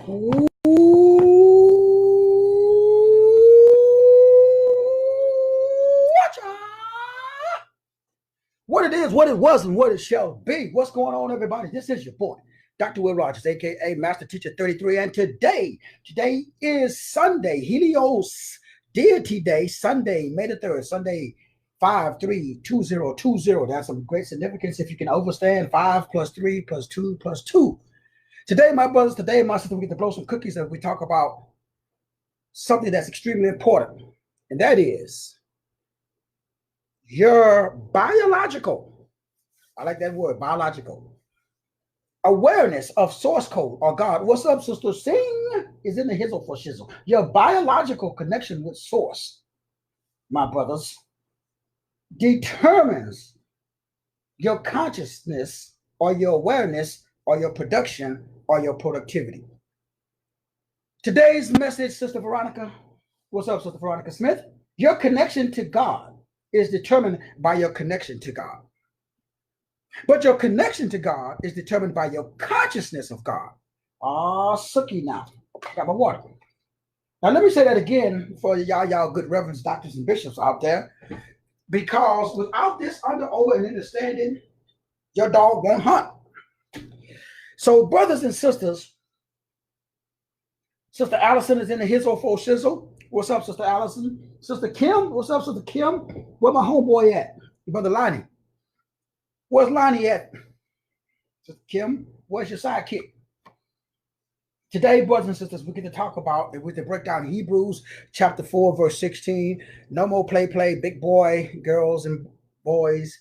What it is, what it was, and what it shall be. What's going on, everybody? This is your boy, Dr. Will Rogers, aka Master Teacher 33. And today is Sunday, Helios Deity Day, Sunday, May the 3rd, Sunday 5-3-2020. That's some great significance if you can understand 5 plus 3 plus 2 plus 2. Today, my brothers, today, my sister, we get to blow some cookies as we talk about something that's extremely important, and that is your biological, I like that word, biological, awareness of source code or God. What's up, sister? Sing is in the hizzle for shizzle. Your biological connection with source, my brothers, determines your consciousness or your awareness or your production or your productivity. Today's message, Sister Veronica. What's up, Sister Veronica Smith? Your connection to God is determined by your connection to God. But your connection to God is determined by your consciousness of God. Sucky now. I got my water. Now, let me say that again for y'all good reverends, doctors, and bishops out there. Because without this over and understanding, your dog won't hunt. So, brothers and sisters, Sister Allison is in the hizzle for shizzle. What's up, Sister Allison? Sister Kim, what's up, Sister Kim? Where my homeboy at? Brother Lonnie. Where's Lonnie at? Sister Kim, where's your sidekick? Today, brothers and sisters, we get to talk about, and we can break down Hebrews chapter 4, verse 16. No more play, big boy, girls and boys.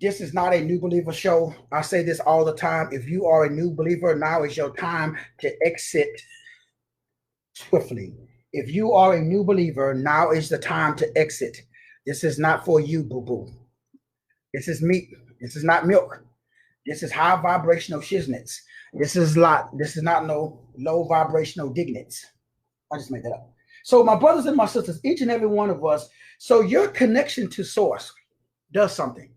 This is not a new believer show. I say this all the time. If you are a new believer, now is your time to exit swiftly. If you are a new believer, now is the time to exit. This is not for you, boo-boo. This is meat. This is not milk. This is high vibrational shiznits. This is not no low vibrational dignits. I just made that up. So my brothers and my sisters, each and every one of us, so your connection to source does something.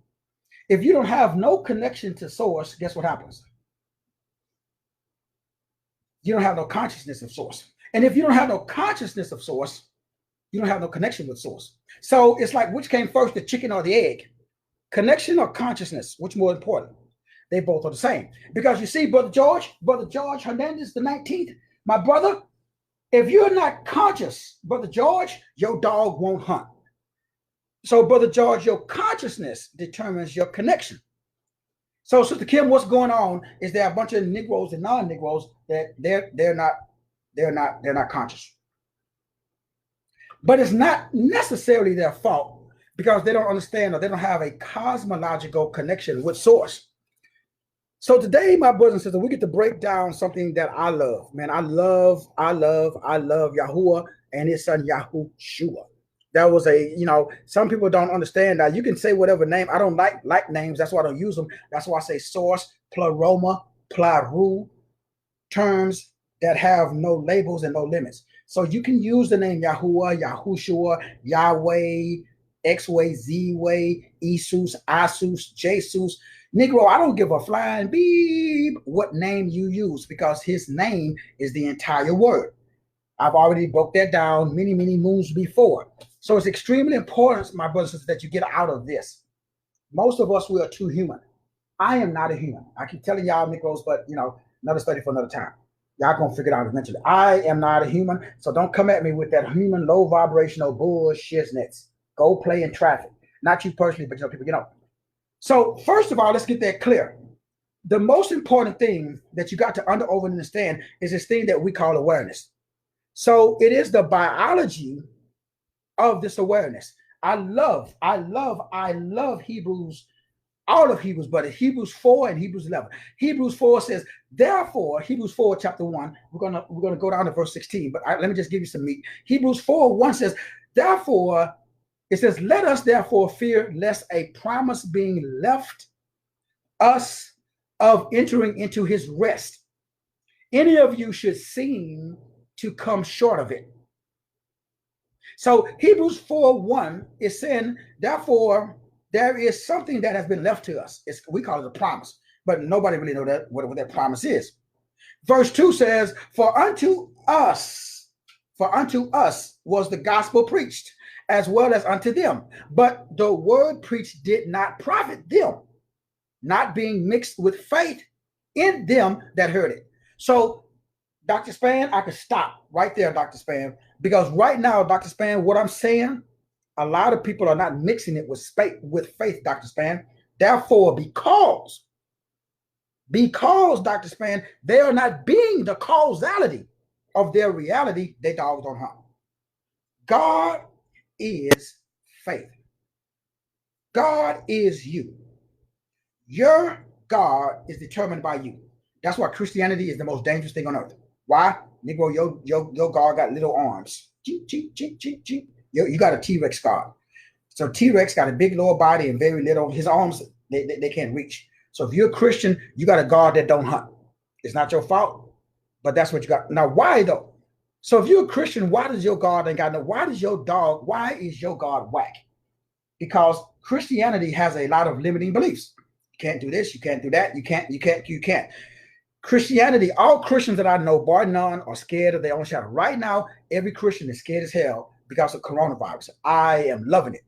If you don't have no connection to source, guess what happens? You don't have no consciousness of source. And if you don't have no consciousness of source, you don't have no connection with source. So it's like, which came first, the chicken or the egg? Connection or consciousness? Which more important? They both are the same. Because you see, Brother George Hernandez, the 19th, my brother, if you're not conscious, Brother George, your dog won't hunt. So, Brother George, your consciousness determines your connection. So, Sister Kim, what's going on is there are a bunch of Negroes and non-Negroes that they're not conscious. But it's not necessarily their fault because they don't understand or they don't have a cosmological connection with source. So today, my brothers and sisters, we get to break down something that I love. Man, I love Yahuwah and his son Yahushua. That was some people don't understand that. You can say whatever name. I don't like names. That's why I don't use them. That's why I say source, pleroma, plaru, terms that have no labels and no limits. So you can use the name Yahuwah, Yahushua, Yahweh, X-Way, Z-Way, Isus, Asus, Jesus. Negro, I don't give a flying beep what name you use because his name is the entire word. I've already broke that down many moons before. So it's extremely important, my brothers and sisters, that you get out of this. Most of us, we are too human. I am not a human. I keep telling y'all Negroes, but another study for another time. Y'all gonna figure it out eventually. I am not a human, so don't come at me with that human low vibrational bullshit. Go play in traffic. Not you personally, but people. So first of all, let's get that clear. The most important thing that you got to understand is this thing that we call awareness. So it is the biology of this awareness. I love Hebrews, all of Hebrews, but Hebrews 4 and Hebrews 11. Hebrews 4 says, therefore, Hebrews 4 chapter 1, we're gonna go down to verse 16, but let me just give you some meat. Hebrews 4:1 says, therefore, it says, let us therefore fear lest a promise being left us of entering into his rest, any of you should seem to come short of it. So Hebrews 4:1 is saying, therefore, there is something that has been left to us. We call it a promise, but nobody really knows what that promise is. Verse 2 says, for unto us was the gospel preached, as well as unto them. But the word preached did not profit them, not being mixed with faith in them that heard it. So, Dr. Span, I could stop right there, Dr. Span, because right now, Dr. Span, what I'm saying, a lot of people are not mixing it with faith, Dr. Span. Therefore, because, Dr. Span, they are not being the causality of their reality, they dogs don't hunt. God is faith. God is you. Your God is determined by you. That's why Christianity is the most dangerous thing on earth. Why? Negro, your God got little arms. Cheep, cheep, cheep, cheep, cheep. You got a T-Rex God. So T-Rex got a big lower body and very little. His arms, they can't reach. So if you're a Christian, you got a God that don't hunt. It's not your fault, but that's what you got. Now, why though? So if you're a Christian, why does your God ain't got no? Why is your God whack? Because Christianity has a lot of limiting beliefs. You can't do this, you can't do that, you can't. Christianity, all Christians that I know, bar none, are scared of their own shadow. Right now, every Christian is scared as hell because of coronavirus. I am loving it.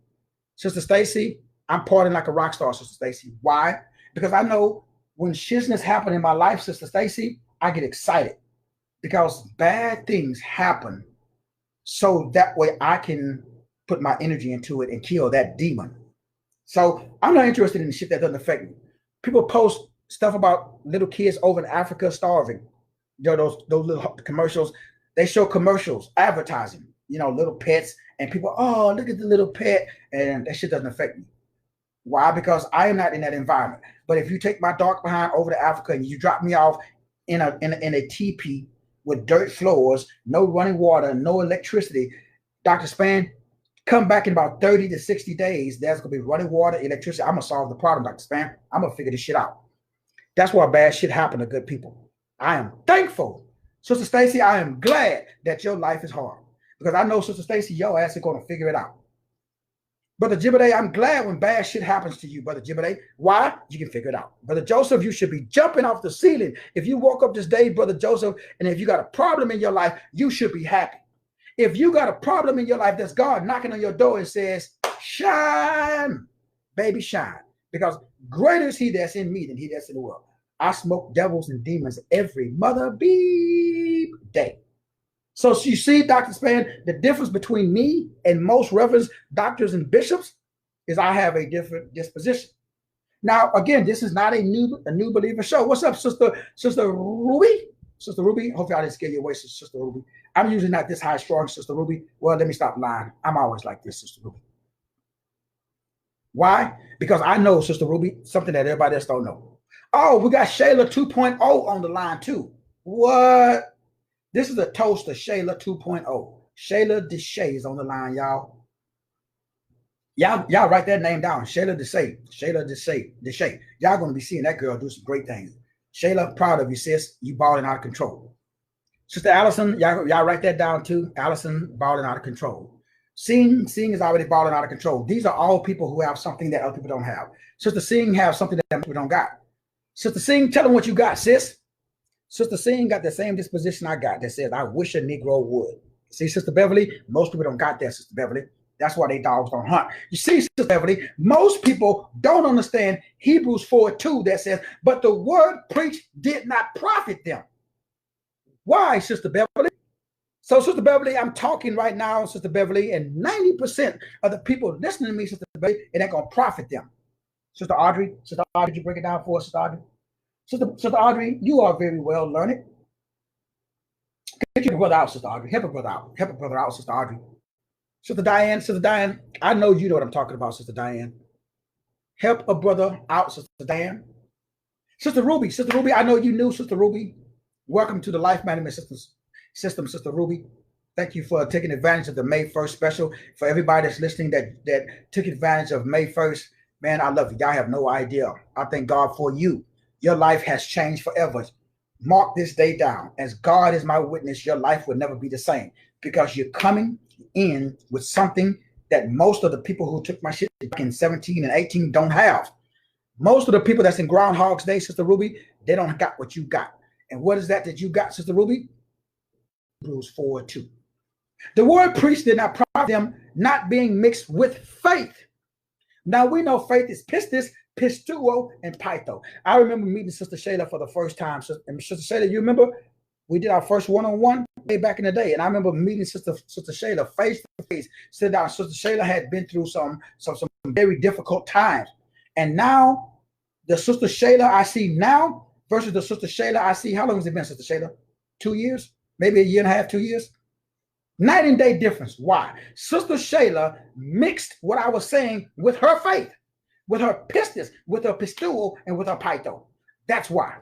Sister Stacy, I'm partying like a rock star, Sister Stacy. Why? Because I know when shizness happen in my life, Sister Stacy, I get excited because bad things happen so that way I can put my energy into it and kill that demon. So I'm not interested in the shit that doesn't affect me. People post stuff about little kids over in Africa starving. You know, those little commercials. They show commercials, advertising, you know, little pets, and people, oh, look at the little pet, and that shit doesn't affect me. Why? Because I am not in that environment. But if you take my dark behind over to Africa and you drop me off in a teepee with dirt floors, no running water, no electricity, Dr. Span, come back in about 30 to 60 days. There's going to be running water, electricity. I'm going to solve the problem, Dr. Span. I'm going to figure this shit out. That's why bad shit happen to good people. I am thankful. Sister Stacy, I am glad that your life is hard. Because I know, Sister Stacy, your ass is going to figure it out. Brother Jibede, I'm glad when bad shit happens to you, Brother Jibede. Why? You can figure it out. Brother Joseph, you should be jumping off the ceiling. If you woke up this day, Brother Joseph, and if you got a problem in your life, you should be happy. If you got a problem in your life, that's God knocking on your door and says, shine, baby, shine. Because greater is he that's in me than he that's in the world. I smoke devils and demons every mother beep day. So you see, Dr. Span, the difference between me and most reverends, doctors, and bishops is I have a different disposition. Now, again, this is not a new believer show. What's up, Sister Ruby? Sister Ruby, hopefully I didn't scare you away, Sister Ruby. I'm usually not this high strong, Sister Ruby. Well, let me stop lying. I'm always like this, Sister Ruby. Why? Because I know, Sister Ruby, something that everybody else don't know. Oh, we got Shayla 2.0 on the line too. What? This is a toast to Shayla 2.0. Shayla Deshay is on the line, y'all. Y'all write that name down. Shayla Deshay. Shayla Deshay. Y'all gonna be seeing that girl do some great things. Shayla, proud of you, sis. You balling out of control. Sister Allison, y'all write that down too. Allison, balling out of control. Sing is already balling out of control. These are all people who have something that other people don't have. Sister Sing have something that people don't got. Sister Sing, tell them what you got, sis. Sister Sing got the same disposition I got that says, I wish a Negro would. See, Sister Beverly, most people don't got that, Sister Beverly. That's why they dogs don't hunt. You see, Sister Beverly, most people don't understand Hebrews 4:2 that says, but the word preached did not profit them. Why, Sister Beverly? So, Sister Beverly, I'm talking right now, Sister Beverly, and 90% of the people listening to me, Sister Beverly, it ain't going to profit them. Sister Audrey, did you break it down for us, Sister Audrey? Sister Audrey, you are very well learned. Get your brother out, Sister Audrey. Help a brother out. Help a brother out, Sister Audrey. Sister Diane, I know you know what I'm talking about, Sister Diane. Help a brother out, Sister Diane. Sister Ruby, I know you knew, Sister Ruby. Welcome to the Life Management System, Sister Ruby. Thank you for taking advantage of the May 1st special. For everybody that's listening that took advantage of May 1st, man, I love you. Y'all have no idea. I thank God for you. Your life has changed forever. Mark this day down. As God is my witness, your life will never be the same because you're coming in with something that most of the people who took my shit back in 17 and 18 don't have. Most of the people that's in Groundhog's Day, Sister Ruby, they don't got what you got. And what is that you got, Sister Ruby? Hebrews 4:2. The word priest did not profit them, not being mixed with faith. Now we know faith is pistis, pistuo, and pytho. I remember meeting Sister Shayla for the first time. Sister Shayla, you remember? We did our first one-on-one way back in the day. And I remember meeting Sister Shayla face to face. Sit down. Sister Shayla had been through some very difficult times. And now the Sister Shayla I see now versus the Sister Shayla I see, how long has it been, Sister Shayla? 2 years? Maybe a year and a half, 2 years? Night and day difference. Why? Sister Shayla mixed what I was saying with her faith, with her pistis, with her pistuo, and with her pytho. That's why.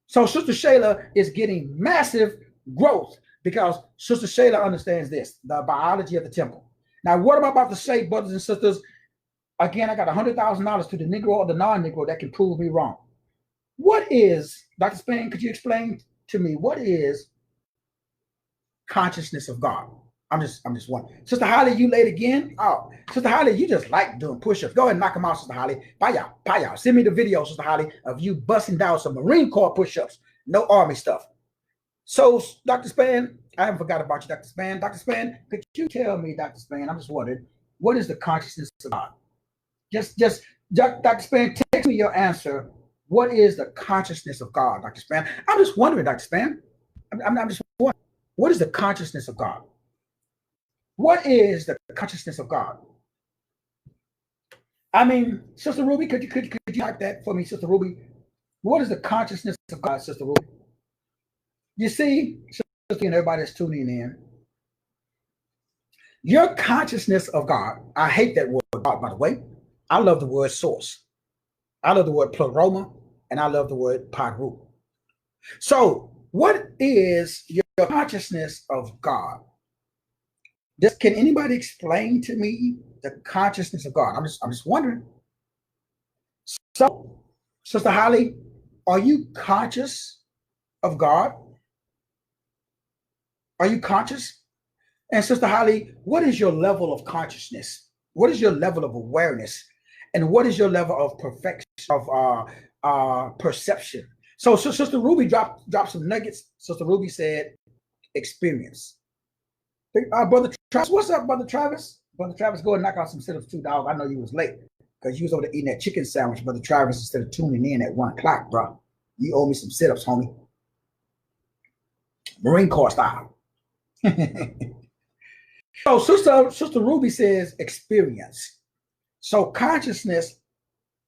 So Sister Shayla is getting massive growth because Sister Shayla understands this, the biology of the temple. Now, what am I about to say, brothers and sisters? Again, I got $100,000 to the Negro or the non-Negro that can prove me wrong. What is, Dr. Spain, could you explain to me, what is consciousness of God? I'm just wondering. Sister Holly, you late again? Oh, Sister Holly, you just like doing push-ups. Go ahead and knock them out, Sister Holly. Bye y'all. Send me the video, Sister Holly, of you busting down some Marine Corps push-ups. No Army stuff. So, Dr. Span, I haven't forgot about you, Dr. Span. Dr. Span, could you tell me, Dr. Span, I'm just wondering, what is the consciousness of God? Just Dr. Span, text me your answer. What is the consciousness of God, Dr. Span? I'm just wondering, Dr. Span. I'm just wondering, what is the consciousness of God? What is the consciousness of God? I mean, Sister Ruby, could you type that for me, Sister Ruby? What is the consciousness of God, Sister Ruby? You see, Sister, and everybody that's tuning in, your consciousness of God, I hate that word, God, by the way. I love the word source. I love the word pleroma, and I love the word paru. So, what is your consciousness of God? Can anybody explain to me the consciousness of God? I'm just wondering. So, Sister Holly, are you conscious of God? Are you conscious? And Sister Holly, what is your level of consciousness? What is your level of awareness? And what is your level of perfection, of perception? So Sister Ruby dropped some nuggets. Sister Ruby said, experience. Brother Travis, what's up, Brother Travis? Brother Travis, go and knock out some sit-ups too, dog. I know you was late because you was over there eating that chicken sandwich, Brother Travis, instead of tuning in at 1 o'clock, bro. You owe me some sit-ups, homie. Marine Corps style. So Sister Ruby says experience. So consciousness,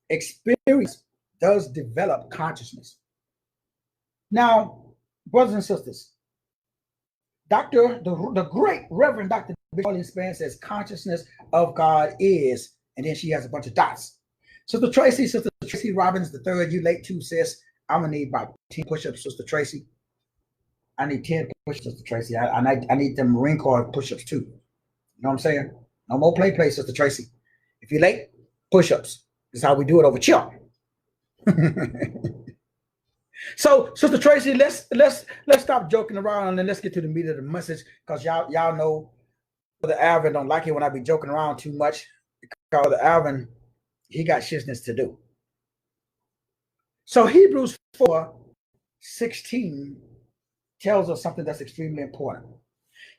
experience does develop consciousness. Now, brothers and sisters, the great Reverend Dr. Pauline Span says consciousness of God is, and then she has a bunch of dots. Sister Tracy Robbins III, you late too, sis. I'm gonna need about 10 push-ups, Sister Tracy. I need 10 push-ups, Sister Tracy. I need them Marine Corps push-ups too. You know what I'm saying? No more play, Sister Tracy. If you're late, push-ups. This is how we do it over chill. So, Sister Tracy, let's stop joking around and let's get to the meat of the message, because y'all know Brother Alvin don't like it when I be joking around too much, because Brother Alvin, he got shizness to do. So Hebrews 4:16 tells us something that's extremely important.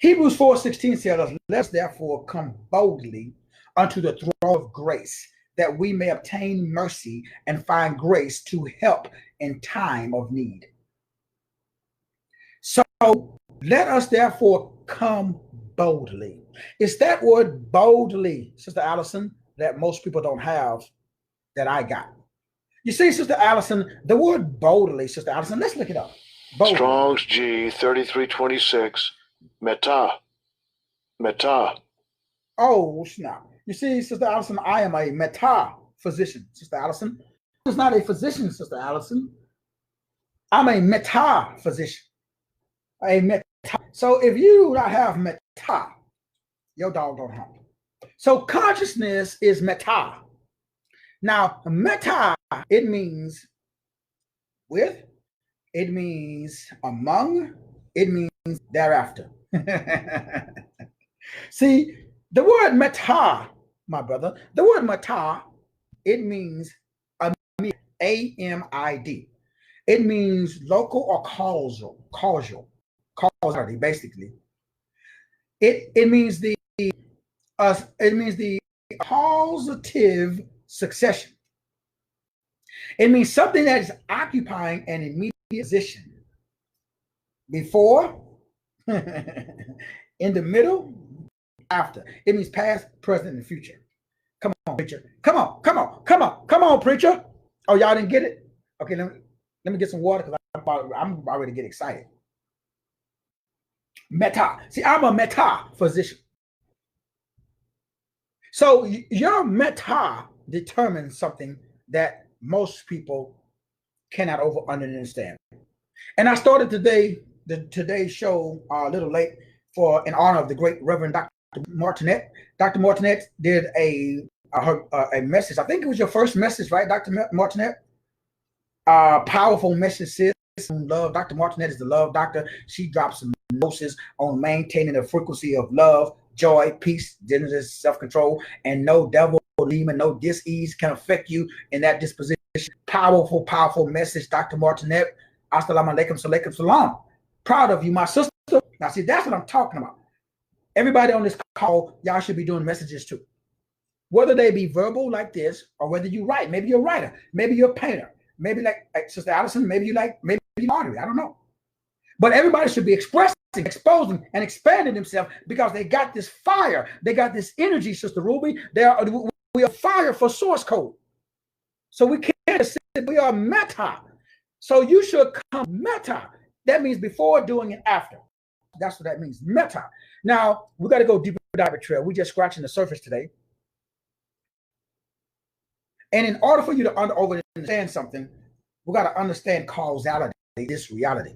Hebrews 4:16 tells us, let's therefore come boldly unto the throne of grace, that we may obtain mercy and find grace to help in time of need. So let us therefore come boldly. It's that word boldly, Sister Allison, that most people don't have, that I got. You see, Sister Allison, the word boldly, Sister Allison, let's look it up. Boldly. Strong's G 3326, meta. Oh, snap. You see, Sister Allison, I am a meta physician, Sister Allison. I'm not a physician, Sister Allison. I'm a meta physician. A meta. So if you do not have meta, your dog don't hump. So consciousness is meta. Now, meta, it means with, it means among, it means thereafter. See, the word meta, my brother, the word meta, it means amid, A-M-I-D. It means local or causality, basically. It means the causative succession. It means something that is occupying an immediate position before, in the middle, after. It means past, present, and future. Come on, preacher. Come on, preacher. Oh, y'all didn't get it? Okay, let me get some water because I'm already getting excited. Meta. See, I'm a metaphysician. So your meta determines something that most people cannot understand. And I started today's show a little late in honor of the great Reverend Dr. Martinet. Dr. Martinet did a message. I think it was your first message, right, Dr. Martinet? Powerful message, sis. Love. Dr. Martinet is the love doctor. She drops some gnosis on maintaining the frequency of love, joy, peace, gentleness, self-control, and no devil, demon, no dis-ease can affect you in that disposition. Powerful message, Dr. Martinet. Assalamu alaikum, salaikum salam. Proud of you, my sister. Now, see, that's what I'm talking about. Everybody on this call, y'all should be doing messages too. Whether they be verbal like this, or whether you write. Maybe you're a writer. Maybe you're a painter. Maybe like Sister Allison. Maybe you pottery. I don't know. But everybody should be expressing, exposing, and expanding themselves because they got this fire. They got this energy, Sister Ruby. We are fire for source code. So we can't say we are meta. So you should come meta. That means before, doing, and after. That's what that means, meta. Now, we got to go deeper dive trail. We're just scratching the surface today. And in order for you to understand something, we got to understand causality, this reality.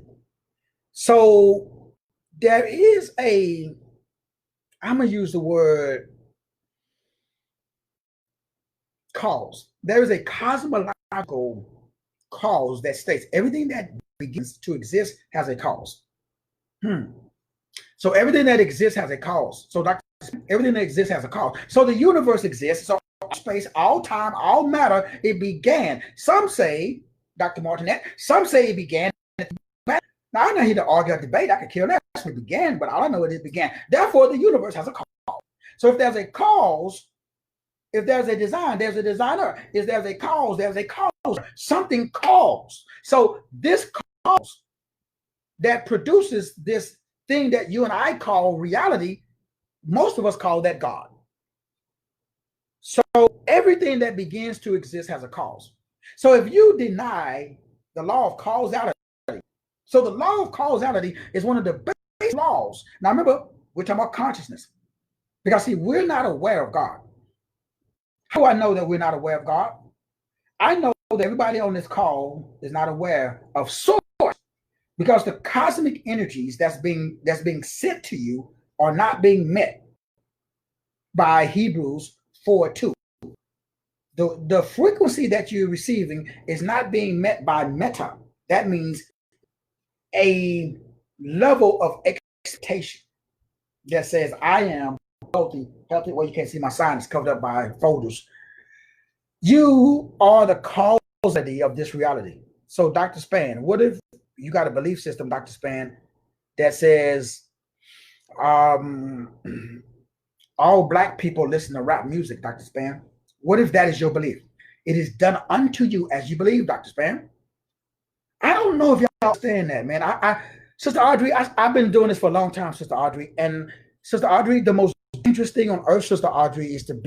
So there is I'm going to use the word cause. There is a cosmological cause that states everything that begins to exist has a cause. So everything that exists has a cause. So everything that exists has a cause. So the universe exists. So space, all time, all matter, it began. Some say, Dr. Martinet, some say it began. Now, I'm not here to argue or debate. I could care less when it began, but all I know is it began. Therefore, the universe has a cause. So if there's a cause, if there's a design, there's a designer. If there's a cause, there's a causer. Something caused. So this cause that produces this thing that you and I call reality, most of us call that God. So everything that begins to exist has a cause. So if you deny the law of causality, so the law of causality is one of the basic laws. Now remember, we're talking about consciousness. Because see, we're not aware of God. How do I know that we're not aware of God? I know that everybody on this call is not aware of source, because the cosmic energies that's being sent to you are not being met by Hebrews 4:2. The frequency that you're receiving is not being met by meta. That means a level of expectation that says, I am healthy. Well, you can't see my sign, it's covered up by folders. You are the causality of this reality. So, Dr. Span, what if you got a belief system, Dr. Span, that says all Black people listen to rap music, Dr. Span? What if that is your belief? It is done unto you as you believe, Dr. Span. I don't know if y'all understand that, man. Sister Audrey, I've been doing this for a long time, Sister Audrey. And Sister Audrey, the most dangerous thing on earth, Sister Audrey, is to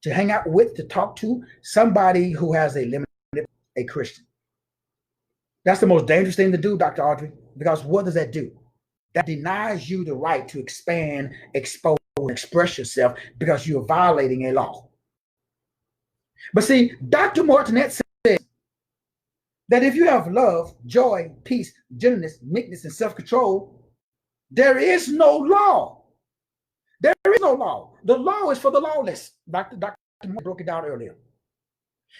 hang out with, to talk to somebody who has a Christian. That's the most dangerous thing to do, Dr. Audrey, because what does that do? That denies you the right to expand, expose, and express yourself because you're violating a law. But see, Dr. Martinet says that if you have love, joy, peace, gentleness, meekness, and self-control, there is no law. There is no law. The law is for the lawless. Dr. Martin broke it down earlier.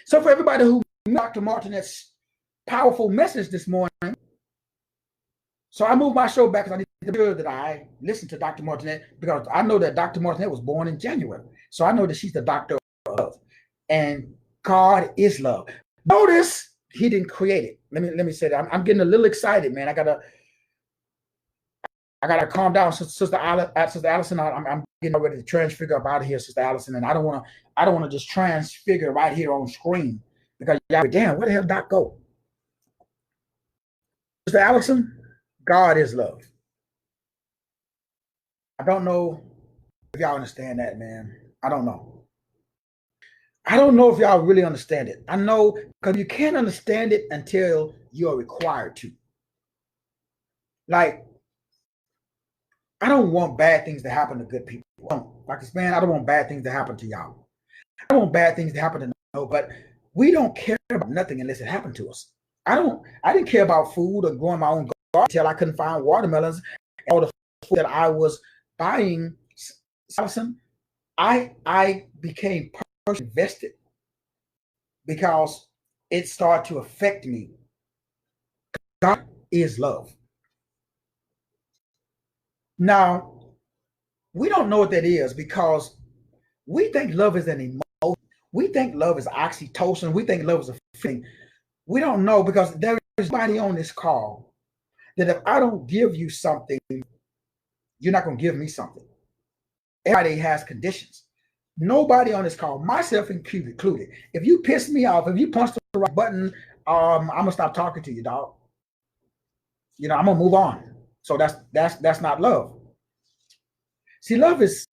So for everybody who Dr. Martinet's powerful message this morning, so I moved my show back because I need to make sure that I listen to Dr. Martinet, because I know that Dr. Martinet was born in January. So I know that she's the doctor of love. And God is love. Notice he didn't create it. let me say that I'm getting a little excited, man. I gotta calm down, Sister Allison. I'm getting ready to transfigure up out of here, Sister Allison, and I don't want to just transfigure right here on screen because y'all be, damn, where the hell did Doc go? Sister Allison, God is love. I don't know if y'all understand that, man. I don't know. I don't know if y'all really understand it. I know because you can't understand it until you're required to. Like, I don't want bad things to happen to good people. Like this man, I don't want bad things to happen to y'all. I don't want bad things to happen to no, but we don't care about nothing unless it happened to us. I didn't care about food or growing my own garden until I couldn't find watermelons and all the food that I was buying. I became personally invested because it started to affect me. God is love. Now, we don't know what that is because we think love is an emotion. We think love is oxytocin. We think love is a feeling. We don't know because there is somebody on this call that if I don't give you something, you're not going to give me something. Everybody has conditions. Nobody on this call, myself included, if you piss me off, if you punch the right button, I'm going to stop talking to you, dog. You know, I'm going to move on. So that's not love. See, love is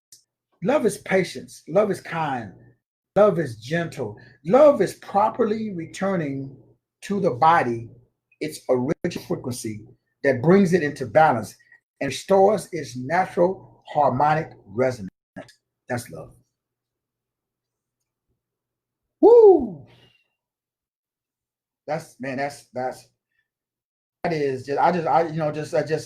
patience. Love is kind. Love is gentle. Love is properly returning to the body its original frequency that brings it into balance and restores its natural harmonic resonance. That's love. Woo! That is just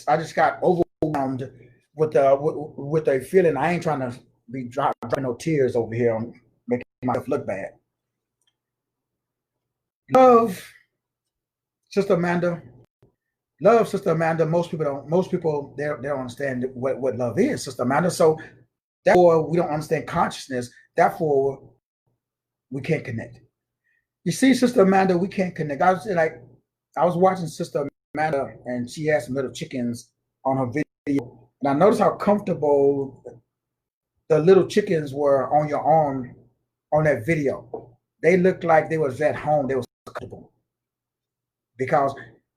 I just got overwhelmed with a feeling. I ain't trying to be dropping no tears over here on making myself look bad. Love, Sister Amanda. Love, Sister Amanda. Most people they don't understand what love is, Sister Amanda. So therefore we don't understand consciousness. Therefore we can't connect. You see, Sister Amanda, we can't connect. I was watching Sister Amanda and she had some little chickens on her video. And I noticed how comfortable the little chickens were on your arm on that video. They looked like they was at home. They was comfortable because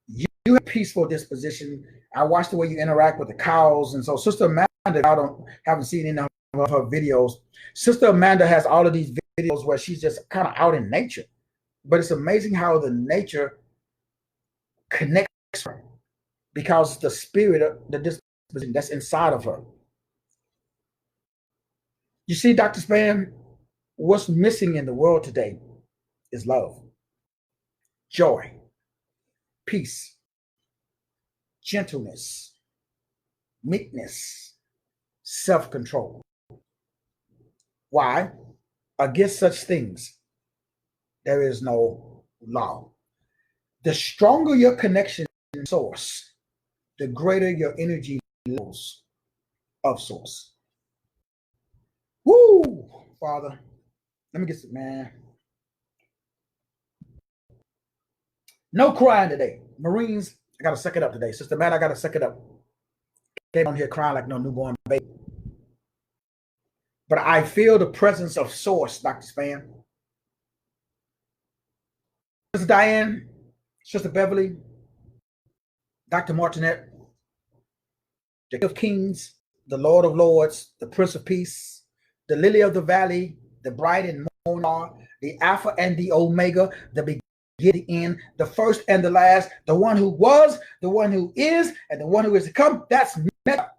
you have a peaceful disposition. I watched the way you interact with the cows. And so Sister Amanda, I haven't seen any of her videos. Sister Amanda has all of these videos where she's just kind of out in nature. But it's amazing how the nature connects her because the spirit, the disposition that's inside of her. You see, Dr. Span, what's missing in the world today is love, joy, peace, gentleness, meekness, self-control. Why? Against such things, there is no law. The stronger your connection to source, the greater your energy levels of source. Woo, Father. Let me get some, man. No crying today. Marines, I got to suck it up today. Sister Matt, I got to suck it up. Came on here crying like no newborn baby. But I feel the presence of source, Dr. Span. Sister Diane, Sister Beverly, Dr. Martinette, the King of Kings, the Lord of Lords, the Prince of Peace, the Lily of the Valley, the bright and morning star, the Alpha and the Omega, the beginning, the end, the first and the last, the one who was, the one who is, and the one who is to come. That's Meta.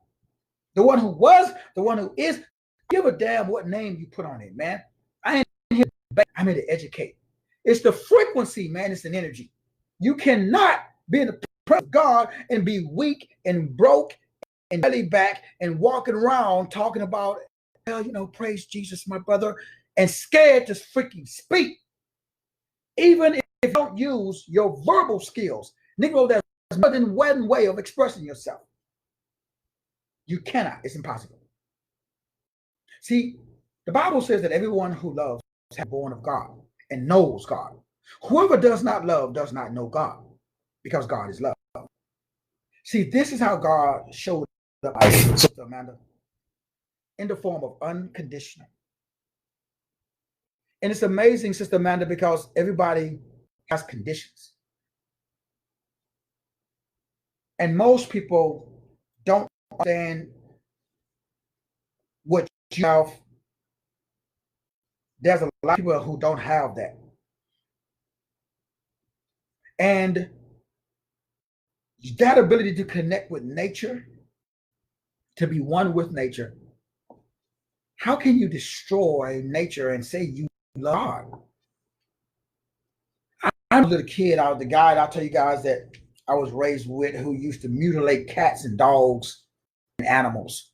The one who was, the one who is. Give a damn what name you put on it, man. I ain't here to, I'm here to educate. It's the frequency, man. It's an energy. You cannot be in the presence of God and be weak and broke and belly back and walking around talking about, well, you know, praise Jesus, my brother, and scared to freaking speak. Even if you don't use your verbal skills. Negro, there's more than one way of expressing yourself. You cannot. It's impossible. See, the Bible says that everyone who loves has been born of God and knows God. Whoever does not love does not know God. because God is love. See, this is how God showed up, Sister Amanda, in the form of unconditional. And it's amazing, Sister Amanda, because everybody has conditions. And most people don't understand what you have. There's a lot of people who don't have that. And that ability to connect with nature, to be one with nature, how can you destroy nature and say you love God? I'm a little kid. I was the guy, I'll tell you guys, that I was raised with, who used to mutilate cats and dogs and animals.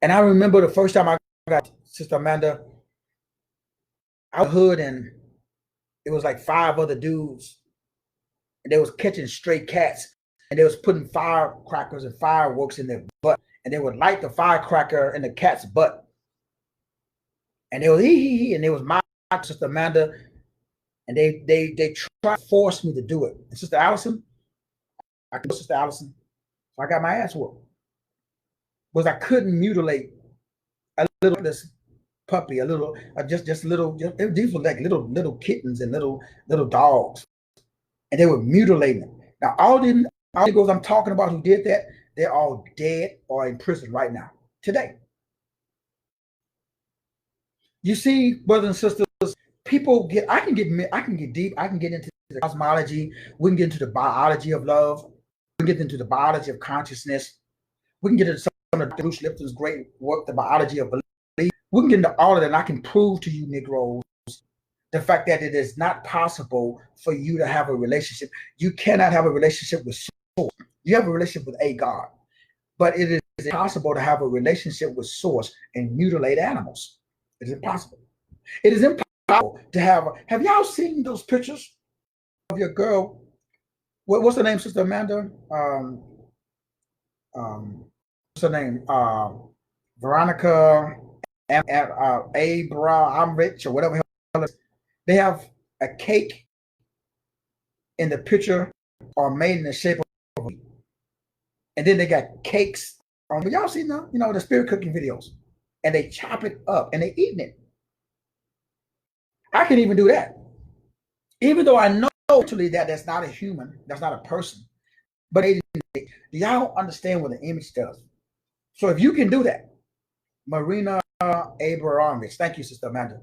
And I remember the first time I got Sister Amanda, I was hood, and it was like 5 other dudes, and they was catching stray cats, and they was putting firecrackers and fireworks in their butt, and they would light the firecracker in the cat's butt, and they was hee, and it was my Sister Amanda, and they tried to force me to do it. And Sister Allison, so I got my ass whooped, because I couldn't mutilate a little this puppy, a little just little. These were like little kittens and little dogs, and they were mutilating them. Now all the girls I'm talking about who did that, they're all dead or in prison right now today. You see, brothers and sisters, people get. I can get deep. I can get into the cosmology. We can get into the biology of love. We can get into the biology of consciousness. We can get into some of Bruce Lipton's great work, the biology of belief. We can get into all of that, and I can prove to you, Negroes, the fact that it is not possible for you to have a relationship. You cannot have a relationship with Source. You have a relationship with a God, but it is impossible to have a relationship with Source and mutilate animals. It is impossible. It is impossible to have y'all seen those pictures of your girl? What's her name, Sister Amanda? What's her name? Veronica Abra, I'm rich, or whatever. They have a cake in the picture, or made in the shape of, and then they got cakes on. Y'all seen them? You know, the spirit cooking videos, and they chop it up and they eating it. I can even do that, even though I know actually that that's not a human, that's not a person. But do y'all understand what the image does? So if you can do that, Marina Abramovich, thank you, Sister Amanda.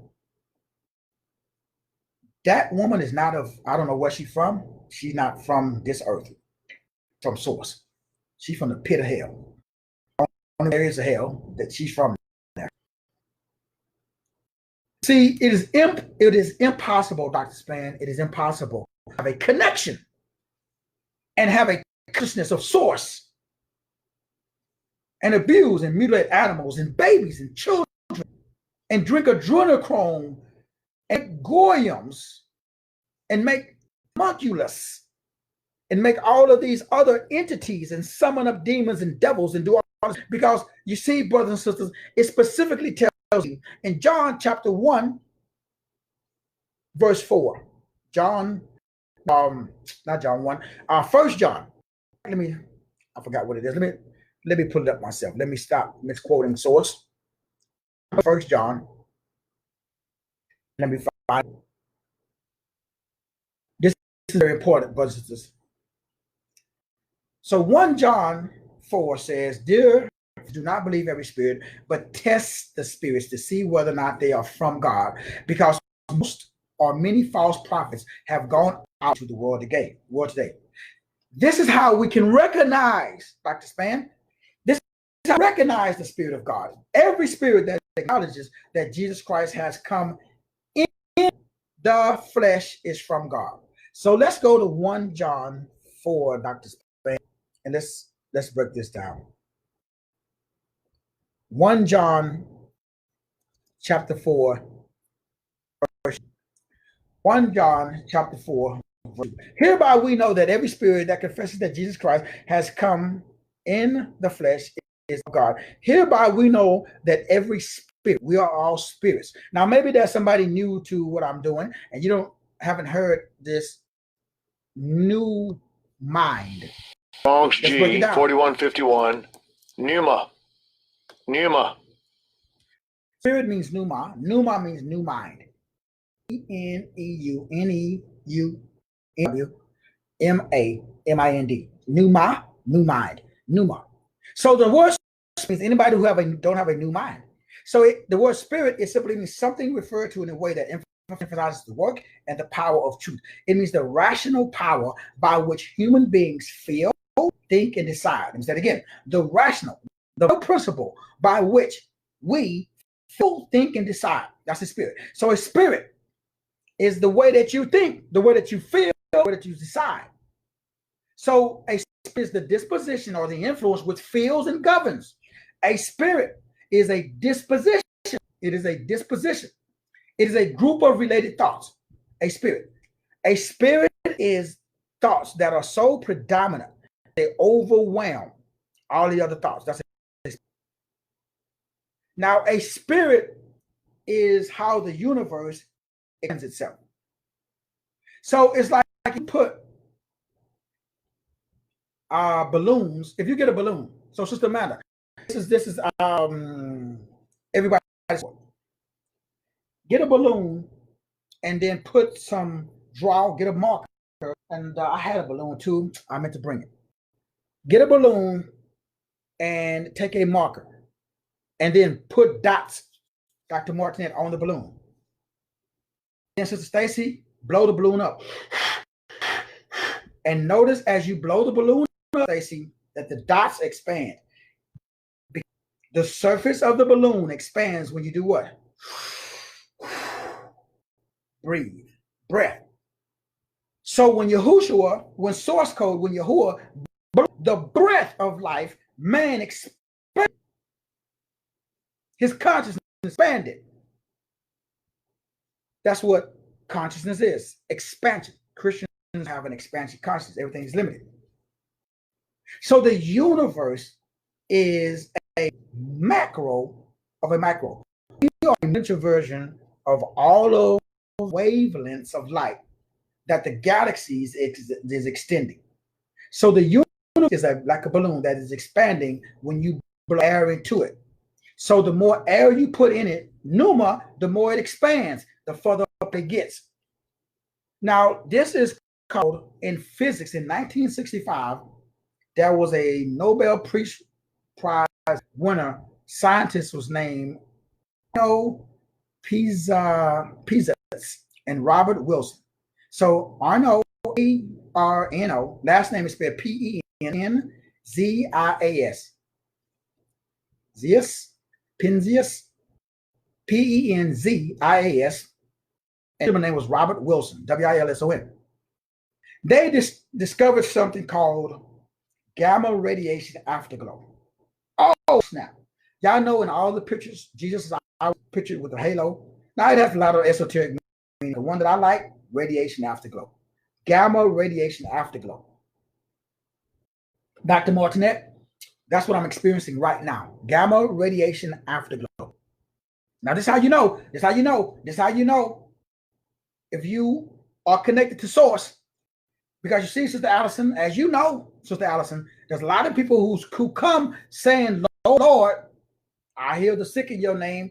That woman is not of, I don't know where she's from. She's not from this earth, from Source. She's from the pit of hell. Only areas of hell that she's from there. See, it is impossible, Dr. Span, it is impossible to have a connection and have a consciousness of Source and abuse and mutilate animals and babies and children and drink adrenochrome and goyams and make homunculus and make all of these other entities and summon up demons and devils and do all this. Because you see, brothers and sisters, it specifically tells you in John chapter 1, verse 4. John, not John 1, 1 John. I forgot what it is. Let me pull it up myself. Let me stop misquoting Source. 1 John. Let me find it. This is very important, brothers and sisters. So 1 John 4 says, "Dear, do not believe every spirit, but test the spirits to see whether or not they are from God, because most or many false prophets have gone out to the world today. This is how we can recognize, Dr. Span, this is how we recognize the Spirit of God. Every spirit that acknowledges that Jesus Christ has come in the flesh is from God." So let's go to 1 John 4, Dr. Span, and let's break this down. 1 John chapter 4, 1 John chapter 4. "Hereby we know that every spirit that confesses that Jesus Christ has come in the flesh is of God. Hereby we know that every spirit," we are all spirits. Now maybe there's somebody new to what I'm doing, and you haven't heard this new mind. Strong's G 4151. Pneuma. Pneuma. Spirit means pneuma. Pneuma means new mind. Neumawmind. Pneuma, new mind. Pneuma. So the word means anybody who don't have a new mind. So the word spirit is simply means something referred to in a way that emphasizes the work and the power of truth. It means the rational power by which human beings feel, think, and decide. Let me say it again. The rational, the principle by which we feel, think, and decide. That's the spirit. So a spirit is the way that you think, the way that you feel, the way that you decide. So a spirit is the disposition or the influence which feels and governs. A spirit is a disposition. It is a disposition. It is a group of related thoughts. A spirit. A spirit is thoughts that are so predominant they overwhelm all the other thoughts. That's a spirit. Now, a spirit is how the universe extends itself. So it's like you put balloons. If you get a balloon, so Sister Amanda, this is everybody get a balloon and then put some get a marker. And I had a balloon too. I meant to bring it. Get a balloon and take a marker and then put dots, Dr. Martinet, on the balloon. Then Sister Stacy, blow the balloon up. And notice as you blow the balloon up, Stacy, that the dots expand. The surface of the balloon expands when you do what? Breathe. Breath. So when Yahushua, when source code, when Yahuwah, the breath of life, man expanded. His consciousness expanded. That's what consciousness is. Expansion. Christians have an expansion consciousness. Everything is limited. So the universe is a macro of a macro. We are a miniature version of all of the wavelengths of light that the galaxies is extending. So the universe is like a balloon that is expanding when you blow air into it. So the more air you put in it, pneuma, the more it expands, the further up it gets. Now, this is called in physics in 1965. There was a Nobel Prize winner. Scientist was named Arno Pizzas and Robert Wilson. So Arno, A-R-N-O, last name is spelled P-E-N-N-Z-I-A-S. Penzias, P-E-N-Z-I-A-S. And his name was Robert Wilson, W-I-L-S-O-N. They discovered something called gamma radiation afterglow. Oh, snap. Y'all know in all the pictures, Jesus is pictured with a halo. Now, it has a lot of esoteric meaning. The one that I like, radiation afterglow. Gamma radiation afterglow. Dr. Martinet, that's what I'm experiencing right now. Gamma radiation afterglow. Now, this is how you know. This is how you know. This is how you know if you are connected to source. Because you see, Sister Allison, as you know, Sister Allison, there's a lot of people who come saying, Lord, I healed the sick in your name.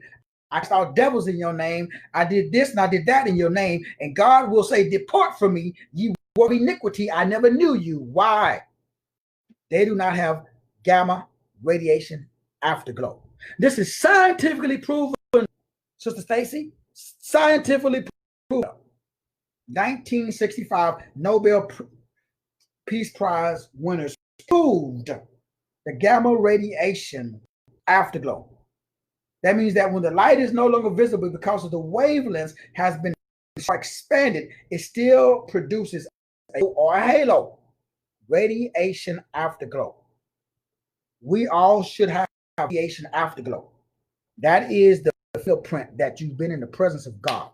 I cast out devils in your name. I did this and I did that in your name. And God will say, depart from me, you work iniquity. I never knew you. Why? They do not have gamma radiation afterglow. This is scientifically proven, Sister Stacy, scientifically proven. 1965 Nobel Peace Prize winners proved the gamma radiation afterglow. That means that when the light is no longer visible because of the wavelengths has been expanded, it still produces a halo, radiation afterglow. We all should have radiation afterglow. That is the footprint that you've been in the presence of God.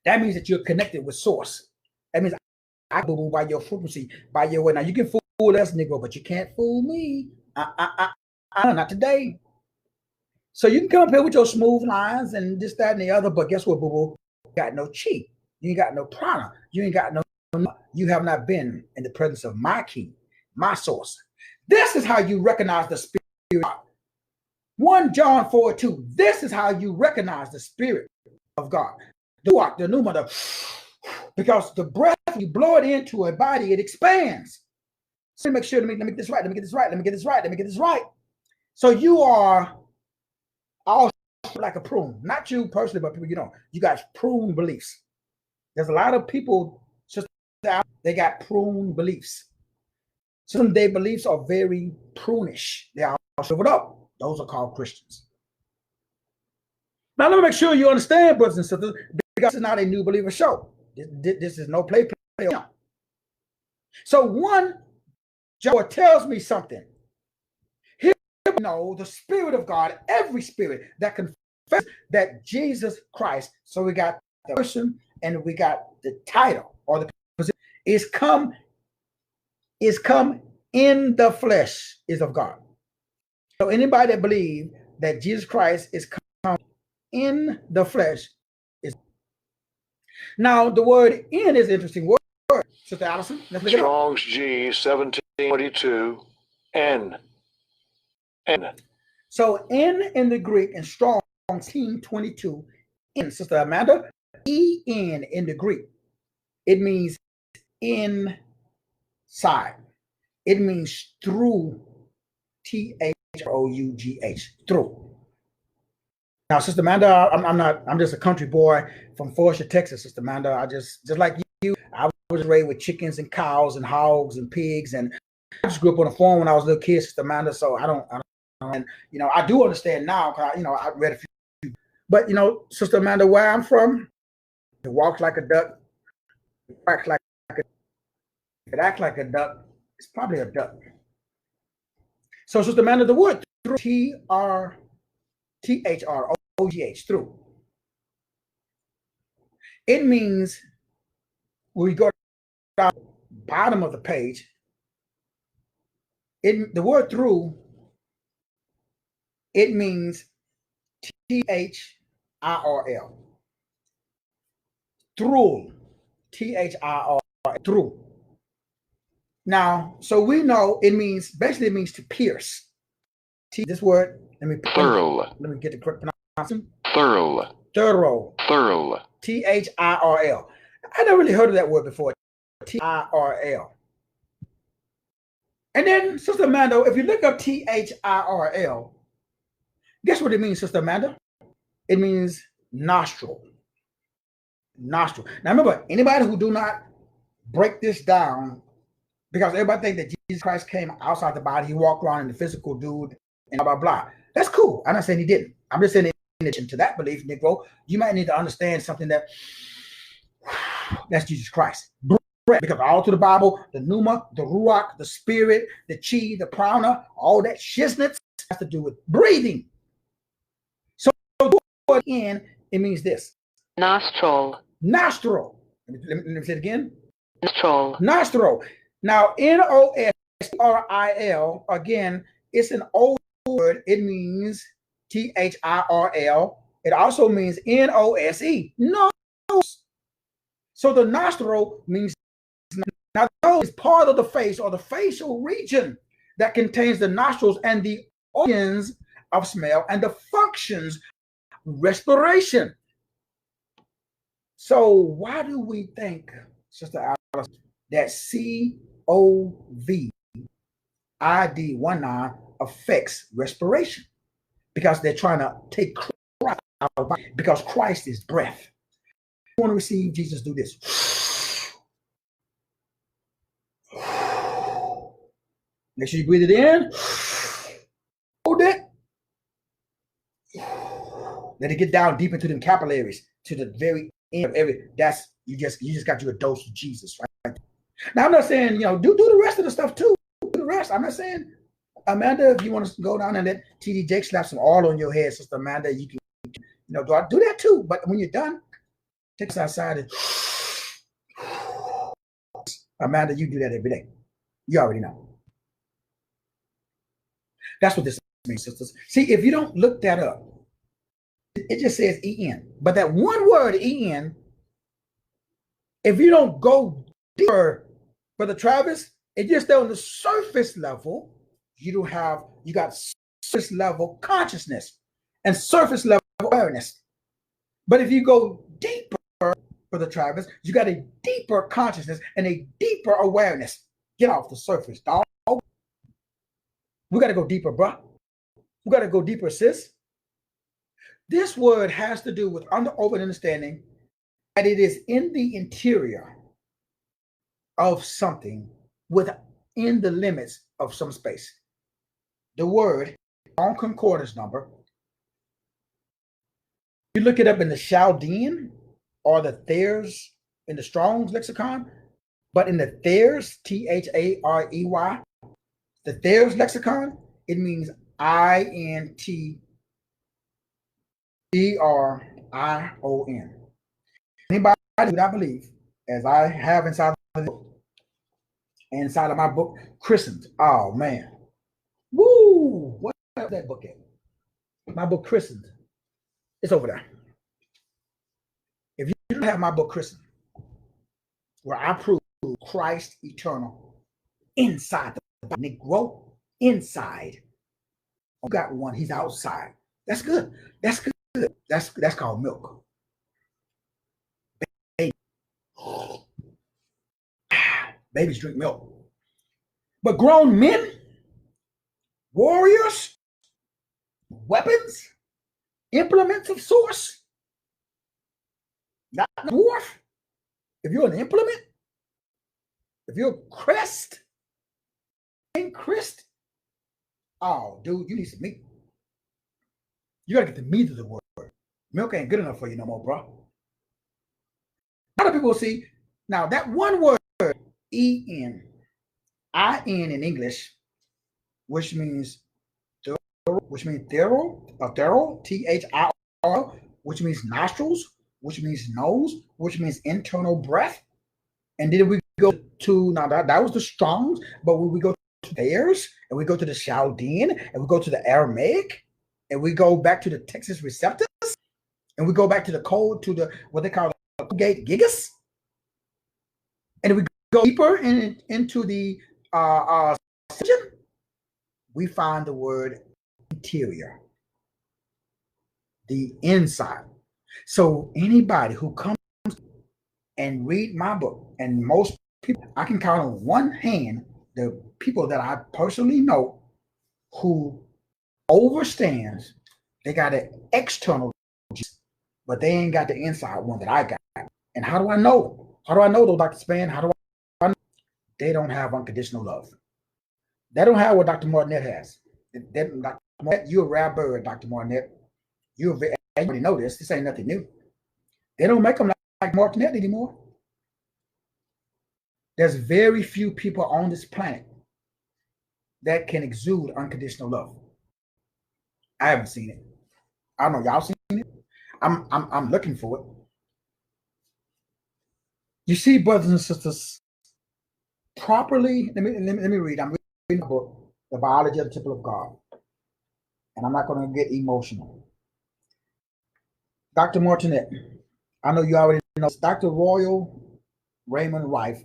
That means that you're connected with source. That means I move by your frequency, by your way. Now you can fool us, Negro, but you can't fool me. Not today. So you can come up here with your smooth lines and this, that, and the other, but guess what, boo-boo? You got no chi. You ain't got no prana. You ain't got no you have not been in the presence of my king, my source. This is how you recognize the Spirit of God. 1 John 4:2. This is how you recognize the Spirit of God. The pneuma, because the breath, you blow it into a body, it expands. So make sure, let me get this right, let me get this right, let me get this right, let me get this right. So you are all like a prune, not you personally, but people you know. You got prune beliefs. There's a lot of people just they got prune beliefs. Some of their beliefs are very prunish. They are all shriveled up. Those are called Christians. Now let me make sure you understand, brothers and sisters, because it's not a new believer show. This is no play. So 1 John tells me something. Here we know the Spirit of God, every spirit that confesses that Jesus Christ. So we got the person and we got the title or the position is come in the flesh is of God. So anybody that believes that Jesus Christ is come in the flesh is. Now the word "in" is an interesting word. Sister Allison, let's look it up. Strong's G 1722 N. So in the Greek and Strong's 1722 in, Sister Amanda, E-N in the Greek, it means inside. It means through, T-H-R-O-U-G-H, through. Now, Sister Amanda, I'm just a country boy from Forsyth, Texas, Sister Amanda. I just like you, I was raised with chickens and cows and hogs and pigs, and I just grew up on a farm when I was a little kid, Sister Amanda. So I don't and I do understand now because I read a few. But Sister Amanda, where I'm from, it walks like a duck, it quacks like a, if it acts like a duck, it's probably a duck. So Sister Amanda, the word through, T-H-R-O-G-H, through. It means when we go down the bottom of the page, the word through, it means T-H-I-R-L. Through. T-H-I-R-L. Through. Now, so we know it means to pierce. This word, let me get the correct pronunciation. Thorough. T-H-I-R-L. I never really heard of that word before. T-I-R-L. And then, Sister Amanda, if you look up T-H-I-R-L, guess what it means, Sister Amanda? It means nostril. Nostril. Now remember, anybody who do not break this down, because everybody think that Jesus Christ came outside the body, he walked around in the physical dude, and blah, blah, blah. That's cool. I'm not saying he didn't. I'm just saying in addition to that belief, Negro, you might need to understand something that's Jesus Christ. Because all through the Bible, the pneuma, the ruach, the spirit, the chi, the prana, all that shiznit has to do with breathing. So in, it means this. Nostril. Nostril. Let me say it again. Nostril. Nostril. Now, N-O-S-R-I-L, again, it's an old word. It means T-H-I-R-L. It also means N-O-S-E. Nose. So the nostril means, now nose is part of the face or the facial region that contains the nostrils and the organs of smell and the functions respiration. So why do we think, Sister Alice, that COVID-19 affects respiration? Because they're trying to take Christ out of the body, because Christ is breath. You want to receive Jesus, do this. Make sure you breathe it in. Hold it. Let it get down deep into them capillaries to the very end of every. That's you just got you a dose of Jesus, right? Now I'm not saying do the rest of the stuff too. Do the rest. I'm not saying, Amanda, if you want to go down and let TD Jake slap some oil on your head, Sister Amanda, you can do that too. But when you're done, take us outside and Amanda, you do that every day. You already know. That's what this means, sisters. See, if you don't look that up, it just says E-N. But that one word, E-N, if you don't go deeper, Brother Travis, if you're still on the surface level, you got surface level consciousness and surface level awareness. But if you go deeper, Brother Travis, you got a deeper consciousness and a deeper awareness. Get off the surface, dog. We got to go deeper, bro. We got to go deeper, sis. This word has to do with open understanding that it is in the interior of something within the limits of some space. The word on concordance number, you look it up in the Chaldean or the Thayer's in the Strong's lexicon, but in the Thayer's, Tharey, the Thayer's lexicon, it means INTERION. Anybody who I believe, as I have inside of the book, inside of my book, Christened. Oh man. Woo! What is that book at? My book Christened. It's over there. If you don't have my book Christened, where I prove Christ eternal inside the body, Negro, inside. You got one, he's outside. That's good. That's good. That's called milk. Baby. Babies drink milk. But grown men, warriors, weapons, implements of source, not a dwarf. If you're an implement, if you're a crest, oh, dude, you need some meat. You gotta get the meat of the word. Milk ain't good enough for you no more, bro. A lot of people see now that one word, E-N, I-N in English, which means thorough, T-H-I-R, which means nostrils, which means nose, which means internal breath. And then we go to, now that was the Strong's, but when we go to theirs, and we go to the Chaldean, and we go to the Aramaic, and we go back to the Texas Receptus, and we go back to the code, to the what they call the Colgate Gigas, and we go deeper into the section, we find the word interior, the inside. So anybody who comes and read my book, and most people, I can count on one hand the people that I personally know who overstands, they got an external, but they ain't got the inside one that I got. And how do I know? How do I know though, Dr. Span? How do I know? They don't have unconditional love. They don't have what Dr. Martinet has. Dr. Martinet, you're a rare bird, Dr. Martinet. You already know this. This ain't nothing new. They don't make them like Martinet anymore. There's very few people on this planet that can exude unconditional love. I haven't seen it. I don't know, y'all seen it? I'm looking for it. You see, brothers and sisters, properly, let me read. I'm reading the book, The Biology of the Temple of God. And I'm not going to get emotional. Dr. Martinet, I know you already know, Dr. Royal Raymond Rife,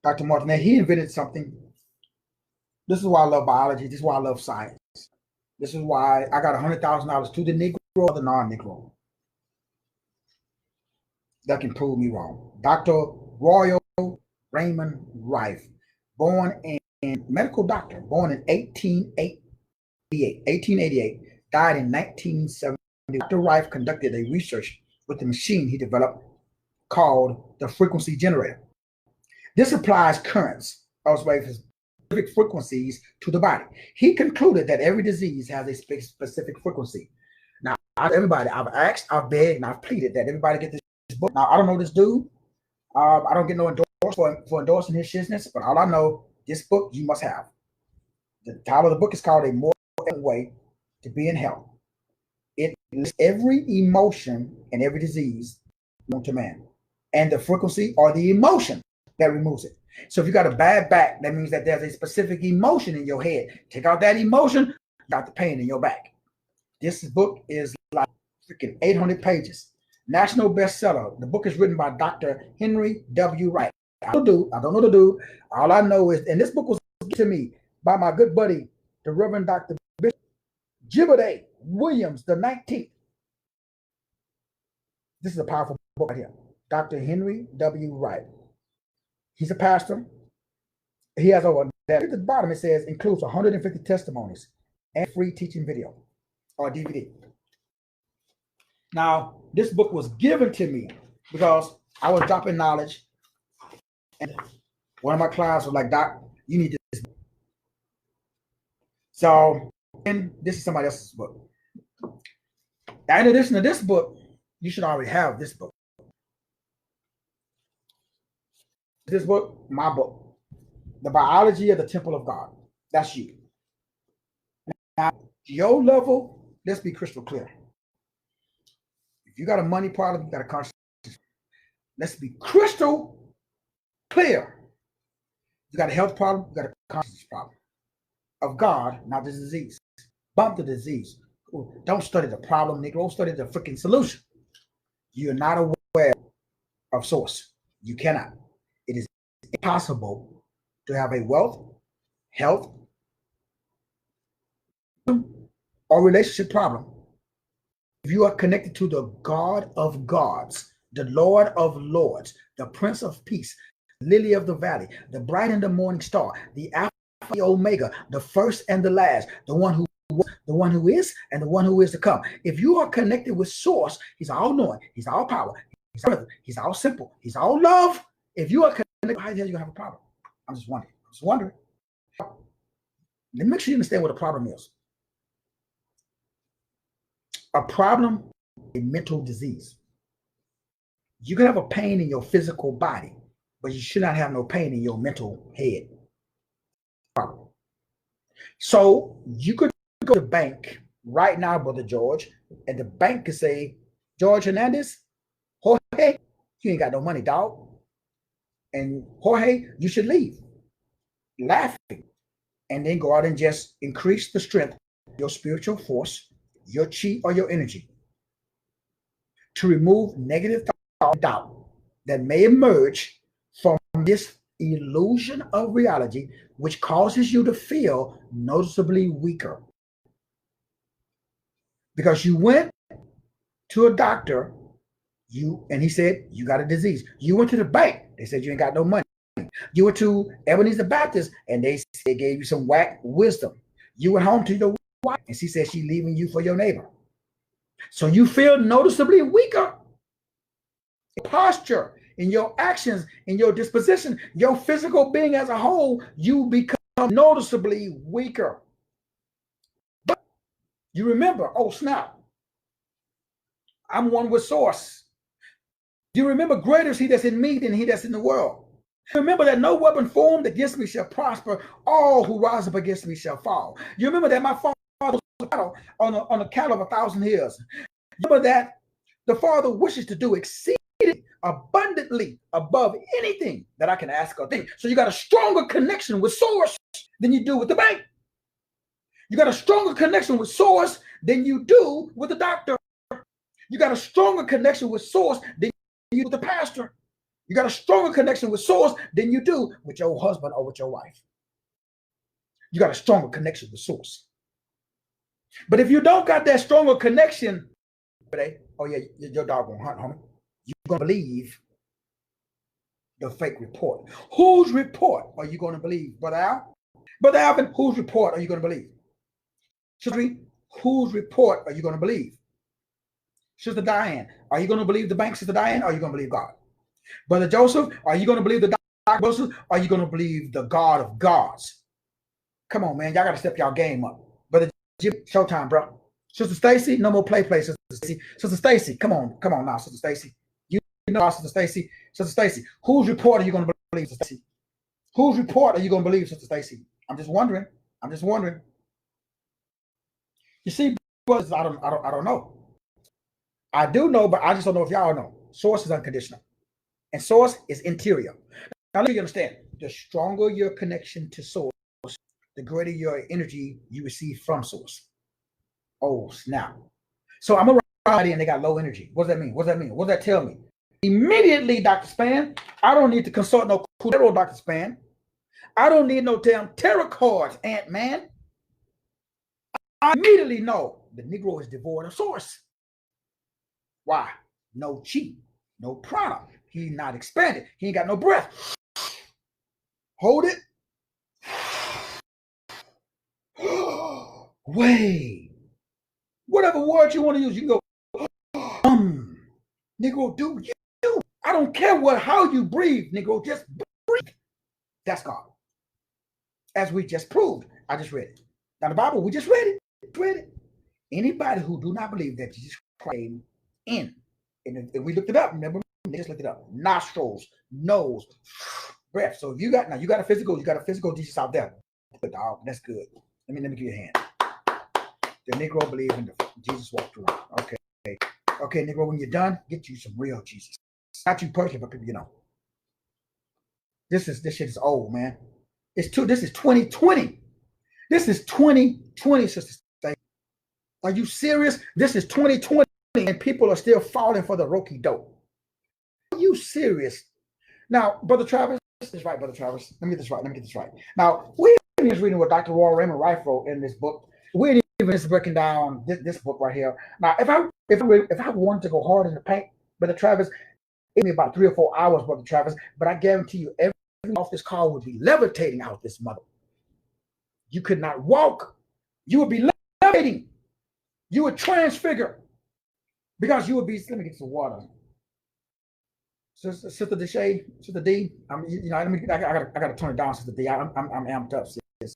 Dr. Martinet, he invented something. This is why I love biology. This is why I love science. This is why I got $100,000 to the Negro or the non-Negro that can prove me wrong. Dr. Royal Raymond Rife, born in medical doctor, born in 1888, died in 1970. Dr. Rife conducted a research with the machine he developed called the frequency generator. This applies currents, also specific frequencies, to the body. He concluded that every disease has a specific frequency. Now, everybody, I've asked, I've begged, and I've pleaded that everybody get this book. Now, I don't know this dude. I don't get no endorsement for endorsing his business, but all I know, this book you must have. The title of the book is called A More Excellent Way to Be in Health. It lists every emotion and every disease known to man, and the frequency or the emotion that removes it. So if you got a bad back, that means that there's a specific emotion in your head. Take out that emotion, you got the pain in your back. This book is like freaking 800 pages. National bestseller. The book is written by Dr. Henry W. Wright. I don't know the dude. All I know is, and this book was given to me by my good buddy, the Reverend Dr. Bishop Jibberday Williams, the 19th. This is a powerful book right here. Dr. Henry W. Wright. He's a pastor. He has over, at the bottom it says, includes 150 testimonies and free teaching video or DVD. Now, this book was given to me because I was dropping knowledge. And one of my clients was like, Doc, you need this book. So, and this is somebody else's book. Now, in addition to this book, you should already have this book. This book, my book, The Biology of the Temple of God. That's you. Now, your level, let's be crystal clear. If you got a money problem, you got a conscience. Let's be crystal clear. You got a health problem, you got a conscience problem. Of God, not the disease. Bump the disease. Don't study the problem, Negro. Study the freaking solution. You're not aware of source. You cannot. It is impossible to have a wealth, health, or relationship problem if you are connected to the God of gods, the Lord of lords, the Prince of Peace, Lily of the Valley, the bright and the morning star, the Alpha, the Omega, the first and the last, the one who was, the one who is, and the one who is to come. If you are connected with source, he's all knowing, he's all power, he's all simple, he's all love. If you are connected, how the hell you have a problem? I'm just wondering. Let me make sure you understand what a problem is. A problem is a mental disease. You can have a pain in your physical body, but you should not have no pain in your mental head. Problem. So you could go to the bank right now, Brother George, and the bank could say, George Hernandez, Jorge, you ain't got no money, dog. And Jorge, you should leave. Laughing. And then go out and just increase the strength of your spiritual force, your chi or your energy, to remove negative thought and doubt that may emerge from this illusion of reality, which causes you to feel noticeably weaker. Because you went to a doctor, and he said, you got a disease. You went to the bank, they said you ain't got no money. You went to Ebenezer Baptist, and they gave you some whack wisdom. You went home to your wife, and she said she's leaving you for your neighbor. So you feel noticeably weaker. In posture, in your actions, in your disposition, your physical being as a whole, you become noticeably weaker. But you remember, oh snap, I'm one with source. You remember, greater is he that's in me than he that's in the world. Remember that no weapon formed against me shall prosper. All who rise up against me shall fall. You remember that my Father was on a cattle of 1,000 hills. You remember that the Father wishes to do exceedingly abundantly above anything that I can ask or think. So you got a stronger connection with source than you do with the bank. You got a stronger connection with source than you do with the doctor. You got a stronger connection with source than you do with the pastor. You got a stronger connection with source than you do with your husband or with your wife. You got a stronger connection with source. But if you don't got that stronger connection, oh yeah, your dog gonna hunt, homie. You're gonna believe the fake report. Whose report are you gonna believe, Brother Al? Brother Alvin, whose report are you gonna believe? Sister, whose report are you gonna believe? Sister Diane, are you gonna believe the bank, Sister Diane, or are you gonna believe God? Brother Joseph, are you going to believe the Dr. Joseph, or are you going to believe the God of gods? Come on, man. Y'all got to step y'all game up. Brother Jim, showtime, bro. Sister Stacy, no more play, Sister Stacy. Sister Stacy, come on now, Sister Stacy. You know, Sister Stacy. Sister Stacy, whose report are you going to believe, Sister Stacy? Whose report are you going to believe, Sister Stacy? I'm just wondering. You see, brothers, I don't know. I do know, but I just don't know if y'all know. Source is unconditional. And source is interior. Now, let me understand. The stronger your connection to source, the greater your energy you receive from source. Oh, snap. So I'm around and they got low energy. What does that mean? What does that tell me? Immediately, Dr. Span, I don't need to consult no Putero, Dr. Span. I don't need no damn tarot cards, Ant-Man. I immediately know the Negro is devoid of source. Why? No chi, no prana. He's not expanded. He ain't got no breath. Hold it. Wait. Whatever word you want to use, you can go, Negro, do you. I don't care how you breathe, Negro, just breathe. That's God. As we just proved. I just read it. Now the Bible, we just read it. Anybody who do not believe that Jesus Christ came in, and we looked it up, remember? We just looked it up. Nostrils, nose, breath. So if you got a physical Jesus out there. Good dog. That's good. Let me give you a hand. The Negro believe in the Jesus walked around. Okay. Okay, Negro, when you're done, get you some real Jesus. Not you personally, but people, This shit is old, man. This is 2020. This is 2020, Sister Stay. Are you serious? This is 2020 and people are still falling for the Roki dope. Are you serious? Now, Brother Travis, this is right, Brother Travis. Let me get this right. Now, we just reading what Dr. Roy Raymond Rife wrote in this book. We ain't even just breaking down this book right here. Now, if I wanted to go hard in the paint, Brother Travis, it me about 3 or 4 hours, Brother Travis, but I guarantee you everything off this car would be levitating out this mother. You could not walk. You would be levitating. You would transfigure because you would be. Let me get some water. Sister Deshay, Sister D. I gotta turn it down, Sister D. I'm amped up, sis.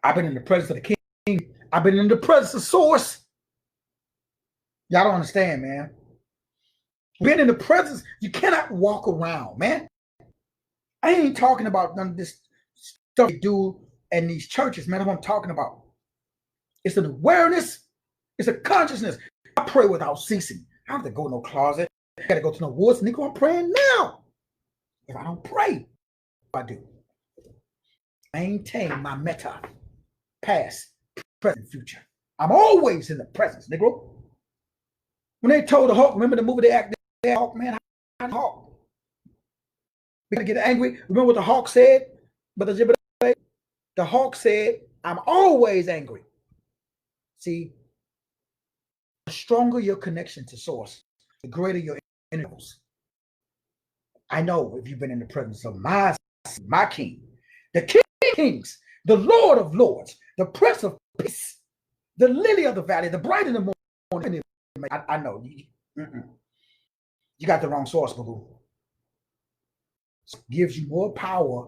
I've been in the presence of the King. I've been in the presence of Source. Y'all don't understand, man. Being in the presence, you cannot walk around, man. I ain't talking about none of this stuff you do in these churches, man. That's what I'm talking about. It's an awareness. It's a consciousness. I pray without ceasing. I don't have to go in no closet. I got to go to no woods. Nico, I'm praying now. If I don't pray, I do. Maintain my meta, past, present, future. I'm always in the presence, Negro. When they told the Hawk, remember the movie they acted, Hawk, man, Hawk. We gotta get angry. Remember what the Hawk said? But the Hawk said, I'm always angry. See, the stronger your connection to Source, the greater your intervals. I know if you've been in the presence of my King, the King of Kings, the Lord of Lords, the Prince of Peace, the Lily of the Valley, the bright in the morning. I know you got the wrong source, boo. Gives you more power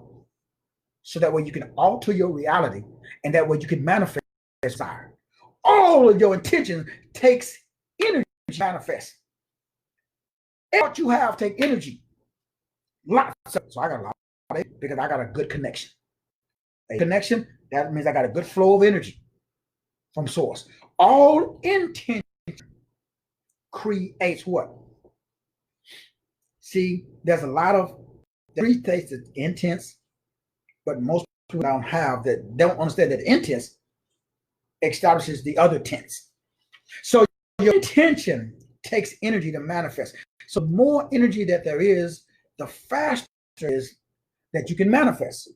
so that way you can alter your reality and that way you can manifest desire. All of your intention takes energy to manifest. What you have take energy. Lots. So I got a lot of it because I got a good connection. A connection, that means I got a good flow of energy from Source. All intention creates what? See, there's a lot of three states of intense, but most people don't understand that intense establishes the other tense. So your intention takes energy to manifest. So the more energy that there is, the faster it is that you can manifest.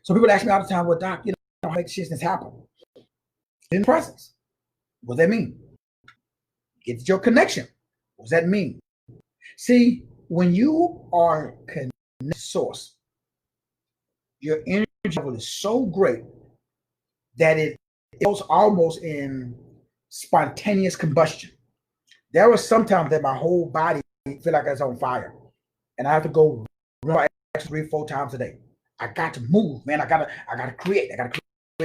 So people ask me all the time, well, Doc, how make this happen? In presence. What does that mean? It's your connection. What does that mean? See, when you are connected to Source, your energy level is so great that it goes almost in spontaneous combustion. There was sometimes that my whole body feel like it's on fire, and I have to go run 3-4 times a day. I got to move, man. I gotta create.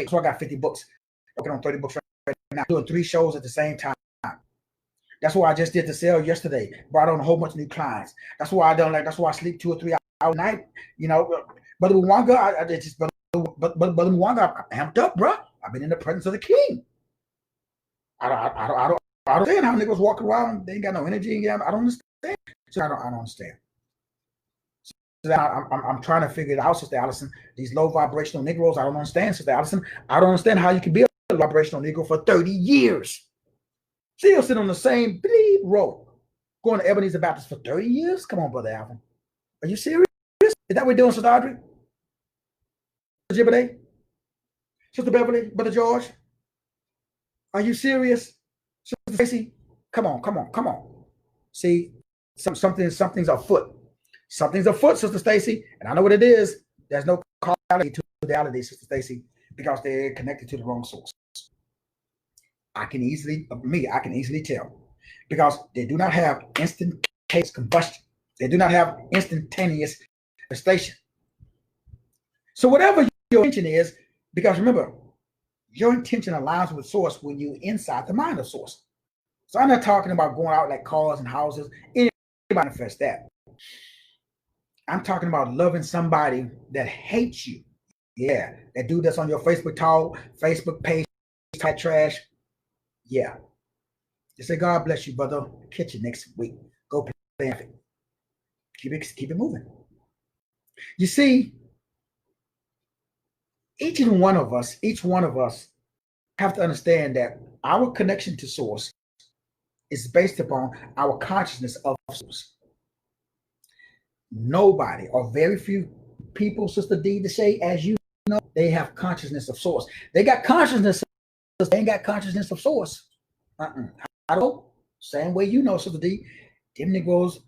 So I got 50 books. Working on 30 books right now. Doing 3 shows at the same time. That's why I just did the sale yesterday. Brought on a whole bunch of new clients. That's why that's why I sleep 2 or 3 hours a night. Brother Mwanga, Brother Mwanga, I'm amped up, bro. I've been in the presence of the King. I don't understand how niggas walk around. They ain't got no energy. I don't understand. So I don't understand. So I'm trying to figure it out, Sister Allison. These low vibrational Negroes, I don't understand, Sister Allison. I don't understand how you can be a vibrational Negro for 30 years. Still sitting on the same road, going to Ebenezer Baptist for 30 years? Come on, Brother Alvin. Are you serious? Is that what we're doing, Sister Audrey? Jibbiday? Sister Beverly? Brother George? Are you serious? Sister Stacy? Come on, come on, come on. See, something's afoot. Something's afoot, Sister Stacy. And I know what it is. There's no causality to reality, Sister Stacy, because they're connected to the wrong source. I can easily tell, because they do not have instantaneous combustion. They do not have instantaneous manifestation. So whatever your intention is, because remember, your intention aligns with source when you're inside the mind of source. So I'm not talking about going out like cars and houses. Anybody manifest that. I'm talking about loving somebody that hates you. Yeah, that dude that's on your Facebook talk, Facebook page, type trash. Yeah. Just say, God bless you, brother. Catch you next week. Go play it. Keep it moving. You see, each one of us have to understand that our connection to source is based upon our consciousness of source. Nobody or very few people, Sister D, to say, as you know, they have consciousness of source. They got consciousness, they ain't got consciousness of source. I don't. Same way you know, Sister D, them Negroes,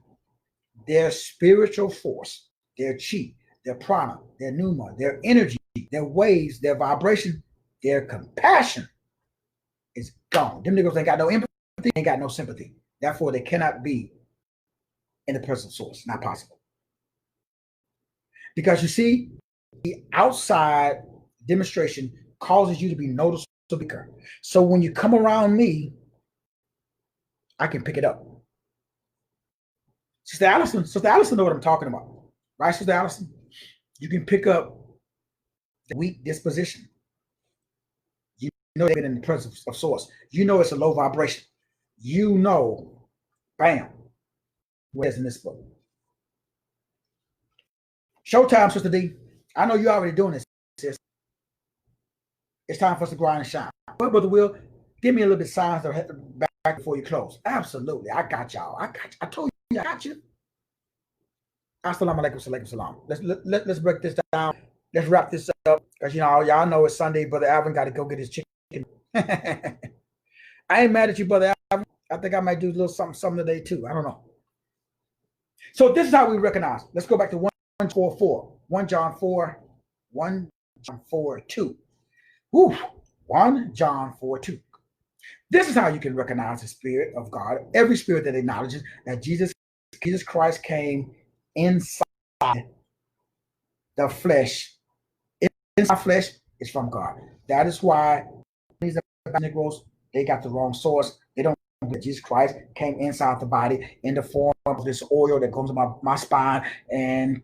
their spiritual force, their chi, their prana, their pneuma, their energy, their waves, their vibration, their compassion is gone. Them Negroes ain't got no empathy, ain't got no sympathy. Therefore, they cannot be in the present source. Not possible. Because you see, the outside demonstration causes you to be noticeable. So when you come around me, I can pick it up. Sister Allison know what I'm talking about. Right, Sister Allison? You can pick up the weak disposition. You know they've been in the presence of source. You know it's a low vibration. You know, bam, where's in this book? Showtime, Sister D. I know you're already doing this, sis. It's time for us to grind and shine. But Brother Will, give me a little bit of signs back before you close. Absolutely. I got y'all. I told you I got you. Assalamu alaikum, salam. Let's break this down. Let's wrap this up. Because y'all know it's Sunday. Brother Alvin got to go get his chicken. I ain't mad at you, Brother Alvin. I think I might do a little something today too. I don't know. So this is how we recognize. Let's go back to 1:4. 1 John 4, 1 John 4, 2. Woo, 1 John 4, 2. This is how you can recognize the Spirit of God. Every spirit that acknowledges that Jesus Christ came inside the flesh. Inside flesh is from God. That is why these Negroes, they got the wrong source. They don't believe that Jesus Christ came inside the body in the form of this oil that comes to my spine, and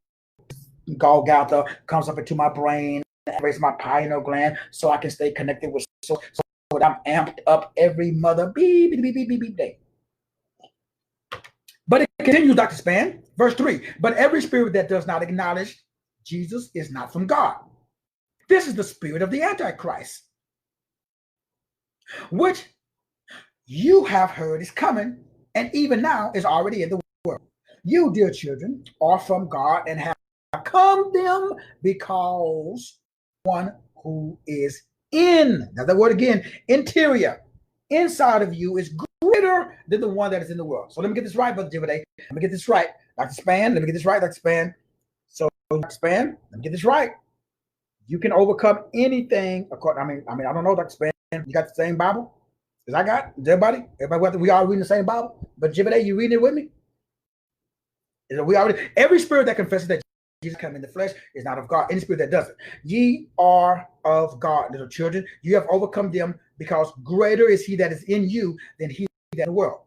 Golgotha comes up into my brain, raise my pineal gland so I can stay connected with source. So I'm amped up every mother beep day. But it continues, Dr. Span, verse 3. But every spirit that does not acknowledge Jesus is not from God. This is the spirit of the Antichrist, which you have heard is coming, and even now is already in the world. You, dear children, are from God and have come them because one who is in, now that word again, interior, inside of you is greater than the one that is in the world. So let me get this right, Brother Jibbiday. Let me get this right. Dr. Span, let me get this right, Dr. Span. So, Dr. Span, let me get this right. You can overcome anything. I mean, I don't know, Dr. Span. You got the same Bible as I got? Is everybody? We all reading the same Bible? But Jibbiday, you reading it with me? Every spirit that confesses that Jesus came in the flesh is not of God. Any spirit that doesn't. Ye are of God, little children. You have overcome them, because greater is he that is in you than he that is in the world.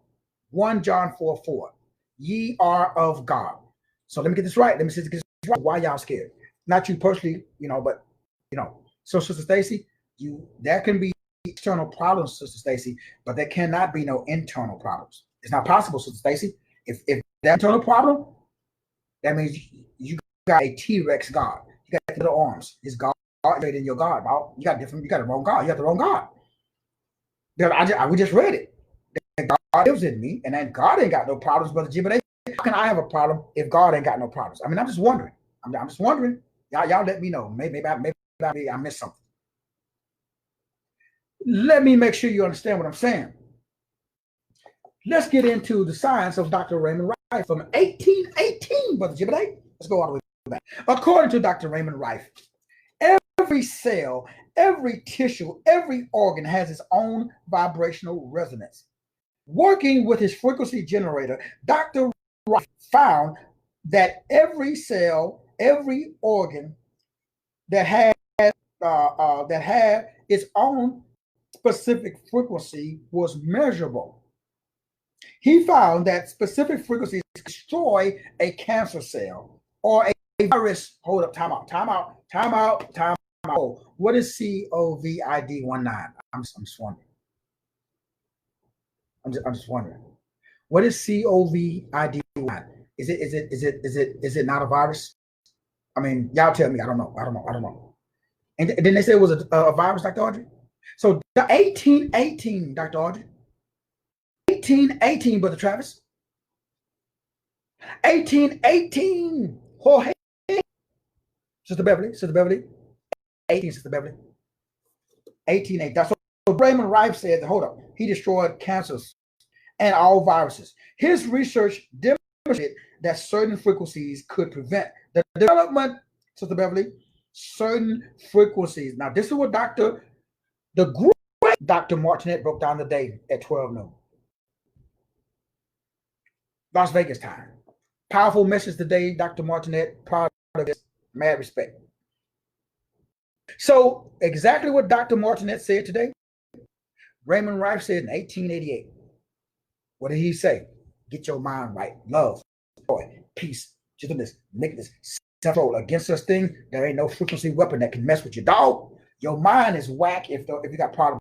1 John 4:4. Ye are of God. So let me get this right. Let me get this right. Why y'all scared? Not you personally, but So Sister Stacy, there can be external problems, Sister Stacy, but there cannot be no internal problems. It's not possible, Sister Stacy. If that internal problem, that means you got a T-Rex God. You got little arms. His God is in your God. You got the wrong God. You got the wrong God. We just read it. That God lives in me, and that God ain't got no problems, Brother Jibbiday. How can I have a problem if God ain't got no problems? I mean, I'm just wondering. I'm just wondering. Y'all let me know. Maybe I missed something. Let me make sure you understand what I'm saying. Let's get into the science of Dr. Raymond Rife from 1818, Brother Jibbiday. Let's go all the way back. According to Dr. Raymond Rife, every cell, every tissue, every organ has its own vibrational resonance. Working with his frequency generator, Dr. Rife found that every cell, every organ that had its own specific frequency was measurable. He found that specific frequencies destroy a cancer cell or a virus. Hold up, time out. What is COVID-19? I'm just wondering. I'm just wondering. What is COVID-19? Is it not a virus? I mean, y'all tell me. I don't know. And then they said it was a virus, Dr. Audrey. So the 1818, Dr. Audrey. 1818, Brother Travis. 1818. Jorge. Sister Beverly. 18, Sister Beverly. 1818. That's what Raymond Rife said. Hold up. He destroyed cancers and all viruses. His research demonstrated that certain frequencies could prevent the development, Sister Beverly, certain frequencies. Now, this is what the great Dr. Martinet broke down today at 12 noon. Las Vegas time. Powerful message today, Dr. Martinet. Proud of this. Mad respect. So, exactly what Dr. Martinet said today, Raymond Rife said in 1888. What did he say? Get your mind right. Love, joy, peace, gentleness, meekness, self-control. Against such thing, there ain't no frequency weapon that can mess with your dog. Your mind is whack if you got problems.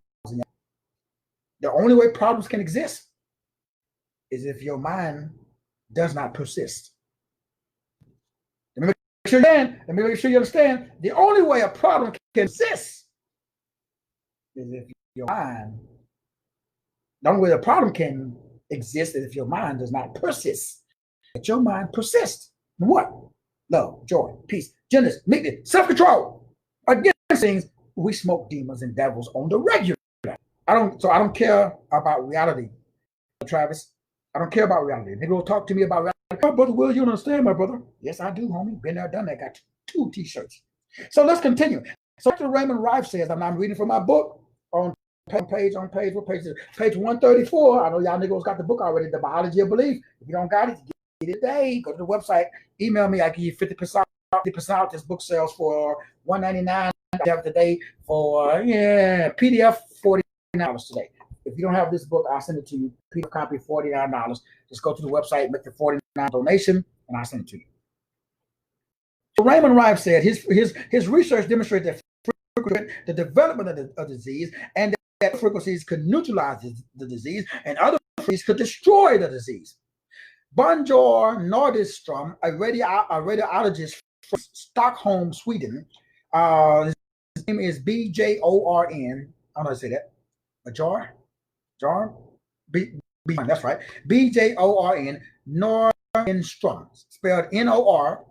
The only way problems can exist is if your mind does not persist. Let me make sure you understand. The only way a problem can exist is if your mind. The only way a problem can exist is if your mind does not persist. But your mind persists. What? Love, joy, peace, gentleness, meekness, self-control. Against things, we smoke demons and devils on the regular. I don't care about reality, Travis. I don't care about reality. They will talk to me about reality. Oh, Brother Will, you understand, my brother? Yes, I do, homie. Been there, done that. Got 2 t-shirts. So let's continue. So Dr. Raymond Rife says, I'm reading from my book on what page is it? Page 134. I know y'all niggas got the book already, The Biology of Belief. If you don't got it, get it today. Go to the website. Email me. I give you 50% off. This book sells for $199 today for PDF $49 today. If you don't have this book, I'll send it to you. PDF copy $49. Just go to the website, make the $49 donation, and I'll send it to you. So Raymond Rife said his research demonstrated that the development of the disease and that frequencies could neutralize the disease and other frequencies could destroy the disease. Bonjour Nordström, a radiologist from Stockholm, Sweden. His name is BJORN. I don't know how to say that. That's right. BJORN Nordström, spelled Nordstrom.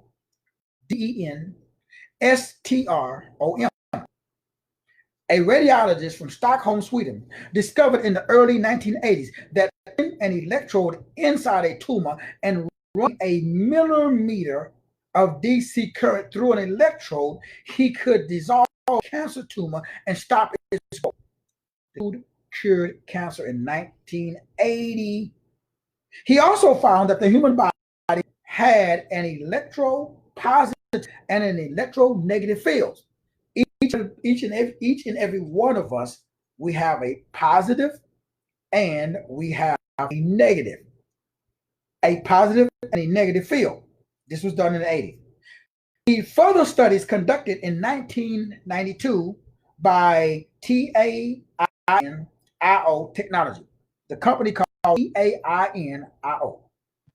A radiologist from Stockholm, Sweden, discovered in the early 1980s that an electrode inside a tumor and run a millimeter of DC current through an electrode, he could dissolve a cancer tumor and stop its growth. The dude cured cancer in 1980. He also found that the human body had an electropositive and an electronegative fields. Each and every one of us, we have a positive and we have a negative. A positive and a negative field. This was done in the 80s. The further studies conducted in 1992 by TAINIO Technology, the company called TAINIO.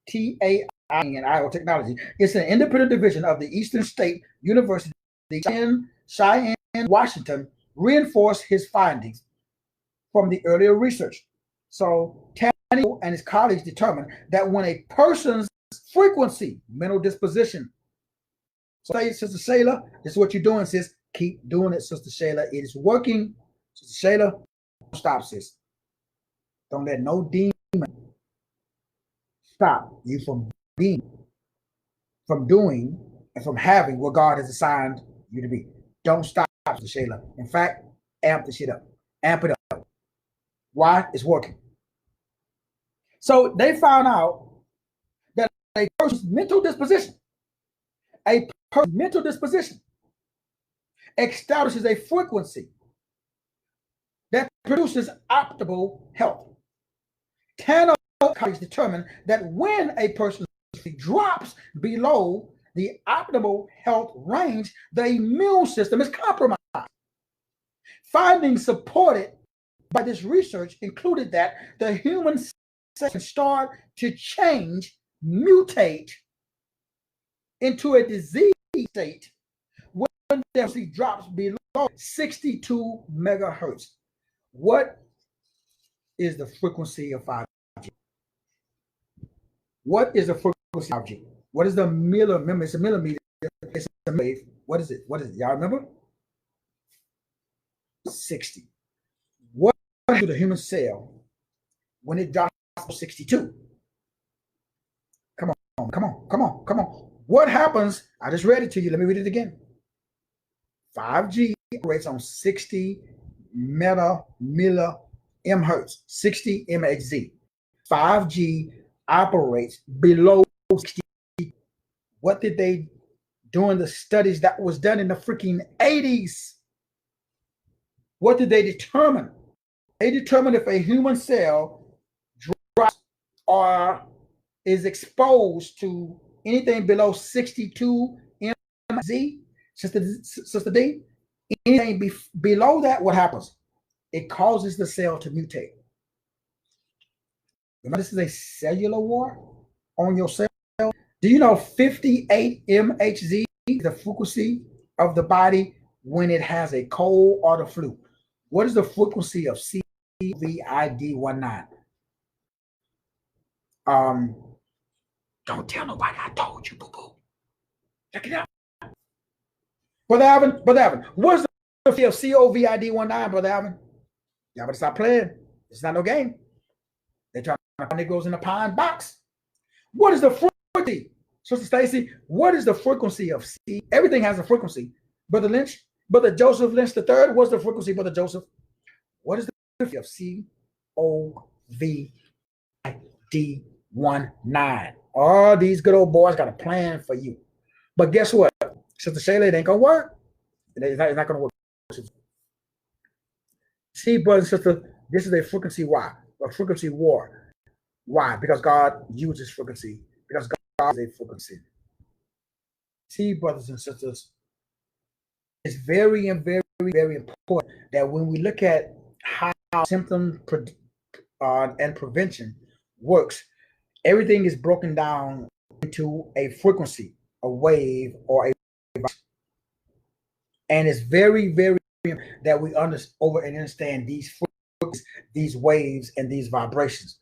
TAINIO Technology. It's an independent division of the Eastern State University in Cheyenne, Washington, reinforced his findings from the earlier research. So Tanio and his colleagues determined that when a person's frequency, mental disposition, So say, Sister Shayla, this is what you're doing, sis. Keep doing it, Sister Shayla. It is working. Sister Shayla, don't stop, sis. Don't let no demon stop you from being, from doing, and from having what God has assigned you to be. Don't stop, Sister Shayla. In fact, amp the shit up. Amp it up. Why? It's working. So they found out that a person's mental disposition, establishes a frequency that produces optimal health. Tanner colleagues determined that when a person drops below the optimal health range, the immune system is compromised. Findings supported by this research included that the human system start to change, mutate into a disease state when the drops below 62 megahertz. What is the frequency of 5G? What is the frequency of 5G? What is the millimeter? Remember, it's a millimeter. It's a wave. What is it? What is it? Y'all remember? 60. What happens to the human cell when it drops to 62? Come on. What happens? I just read it to you. Let me read it again. 5G operates on 60 millimHz, 60 MHz. 5G operates below 60. What did they do in the studies that was done in the freaking 80s? What did they determine? They determined if a human cell drops or is exposed to anything below 62 MHz, Sister D, anything below that, what happens? It causes the cell to mutate. Remember, this is a cellular war on your cell. Do you know 58 MHz is the frequency of the body when it has a cold or the flu? What is the frequency of COVID-19? Don't tell nobody I told you, boo-boo. Check it out. Brother Alvin, what's the frequency of COVID-19, Brother Alvin? Y'all better stop playing. It's not no game. They're trying to find Negroes in a pine box. What is the frequency? Sister Stacy, what is the frequency of C? Everything has a frequency. Brother Lynch, Brother Joseph Lynch III, what's the frequency, Brother Joseph? What is the frequency of COVID-19? All these good old boys got a plan for you. But guess what? Sister Shayla, it ain't going to work. It's not going to work. See, brothers and sisters, this is a frequency war. A frequency war. Why? Because God uses frequency. Because God is a frequency. See, brothers and sisters, it's very and very, very important that when we look at how symptom and prevention works, everything is broken down into a frequency, a wave, or a vibration. And it's very, very important that we understand these frequencies, these waves, and these vibrations.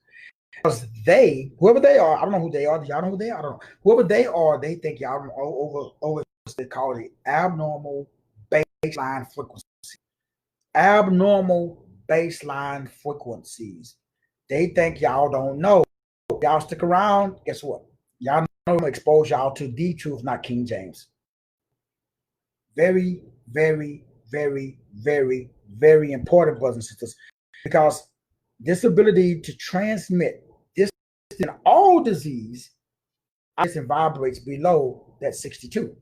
Because they, whoever they are, I don't know who they are. Y'all know who they are? I don't know. Whoever they are, they think y'all over they call it abnormal baseline frequency. Abnormal baseline frequencies. They think y'all don't know. Y'all stick around, guess what? Y'all know to expose y'all to the truth, not King James. Very, very, very, very, very important, brothers and sisters, because this ability to transmit this in all disease and vibrates below that 62.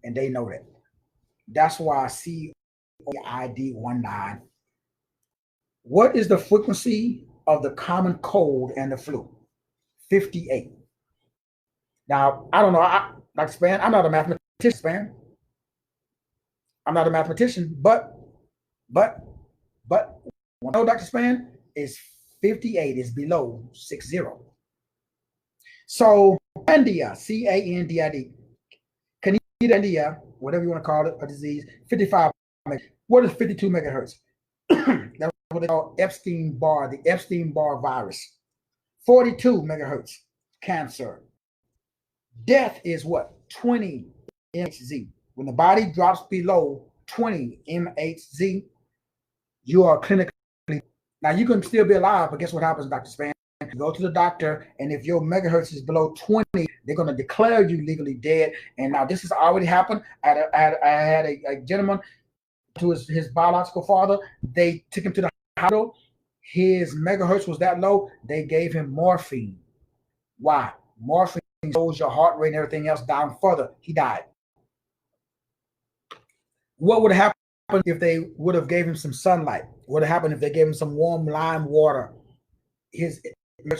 And they know that. That's why COVID-19. What is the frequency of the common cold and the flu? 58. Now, I don't know, Dr. Span, I'm not a mathematician, Span. I'm not a mathematician, but what I know, Dr. Span, is 58 is below 60. So, Candia, C-A-N-D-I-D, Candia, whatever you want to call it, a disease, 55. What is 52 megahertz? That's what they call Epstein-Barr, the Epstein-Barr virus. 42 megahertz, cancer. Death is what? 20 MHz. When the body drops below 20 MHz, you are clinically. Now you can still be alive, but guess what happens, Dr. Span? You go to the doctor, and if your megahertz is below 20, they're going to declare you legally dead. And now this has already happened. I had a gentleman to his biological father. They took him to the hospital. His megahertz was that low. They gave him morphine. Why? Morphine slows your heart rate and everything else down further. He died. What would have happened if they would have gave him some sunlight? What would have happened if they gave him some warm lime water?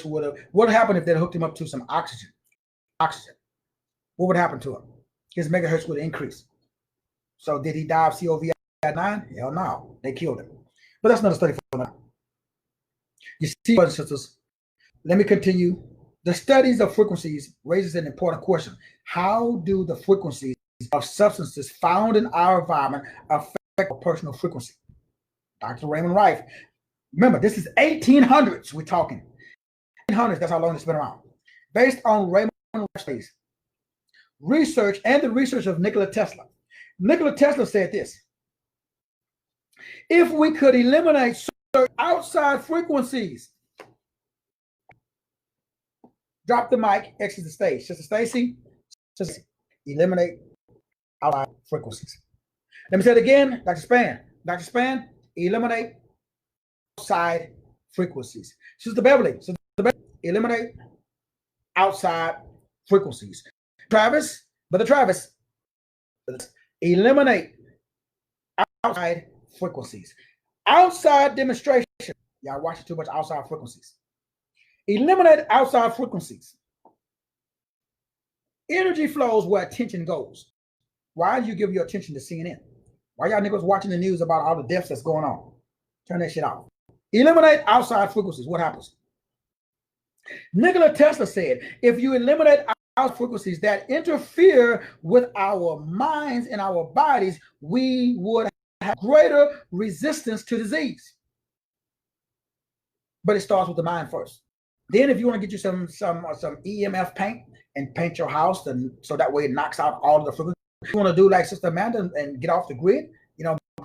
What would happen if they hooked him up to some oxygen? What would happen to him? His megahertz would increase. So did he die of COVID-9? Hell no. They killed him. But that's not a study for now. You see, brothers and sisters, let me continue. The studies of frequencies raises an important question. How do the frequencies of substances found in our environment affect our personal frequency? Dr. Raymond Rife. Remember, this is 1800s we're talking. 1800s, that's how long it's been around. Based on Raymond Rife's research and the research of Nikola Tesla. Nikola Tesla said this: if we could eliminate certain outside frequencies, drop the mic, exit the stage. Sister Stacy, eliminate outside frequencies. Let me say it again, Dr. Span. Dr. Span, eliminate outside frequencies. Sister Beverly, eliminate outside frequencies. Travis, Brother Travis, eliminate outside frequencies. Outside demonstration. Y'all watching too much outside frequencies. Eliminate outside frequencies. Energy flows where attention goes. Why do you give your attention to CNN? Why y'all niggas watching the news about all the deaths that's going on? Turn that shit off. Eliminate outside frequencies. What happens? Nikola Tesla said, if you eliminate outside frequencies that interfere with our minds and our bodies, we would have greater resistance to disease. But it starts with the mind first. Then if you want to get you some EMF paint and paint your house, so that way it knocks out all of the frequencies. If you want to do like Sister Amanda and get off the grid,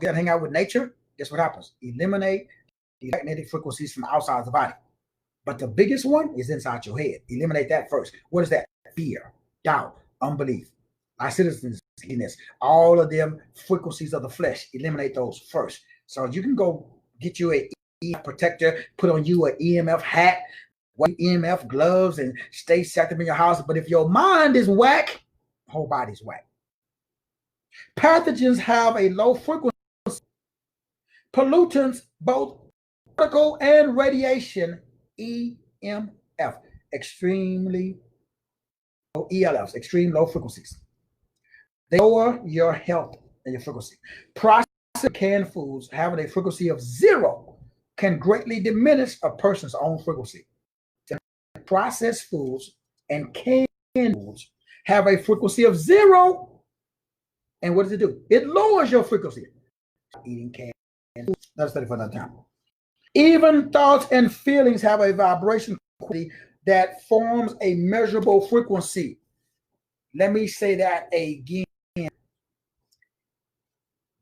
hang out with nature, guess what happens? Eliminate the magnetic frequencies from outside the body. But the biggest one is inside your head. Eliminate that first. What is that? Fear, doubt, unbelief, licentiousness, all of them frequencies of the flesh. Eliminate those first. So you can go get you a EMF protector, put on you an EMF hat, white EMF gloves, and stay active in your house. But if your mind is whack, whole body's whack. Pathogens have a low frequency. Pollutants, both particle and radiation, EMF, extremely low ELFs, extreme low frequencies. They lower your health and your frequency. Processed canned foods having a frequency of 0 can greatly diminish a person's own frequency. Processed foods and canned foods have a frequency of 0. And what does it do? It lowers your frequency. Eating canned foods. That's study for another time. Even thoughts and feelings have a vibration quality that forms a measurable frequency. Let me say that again.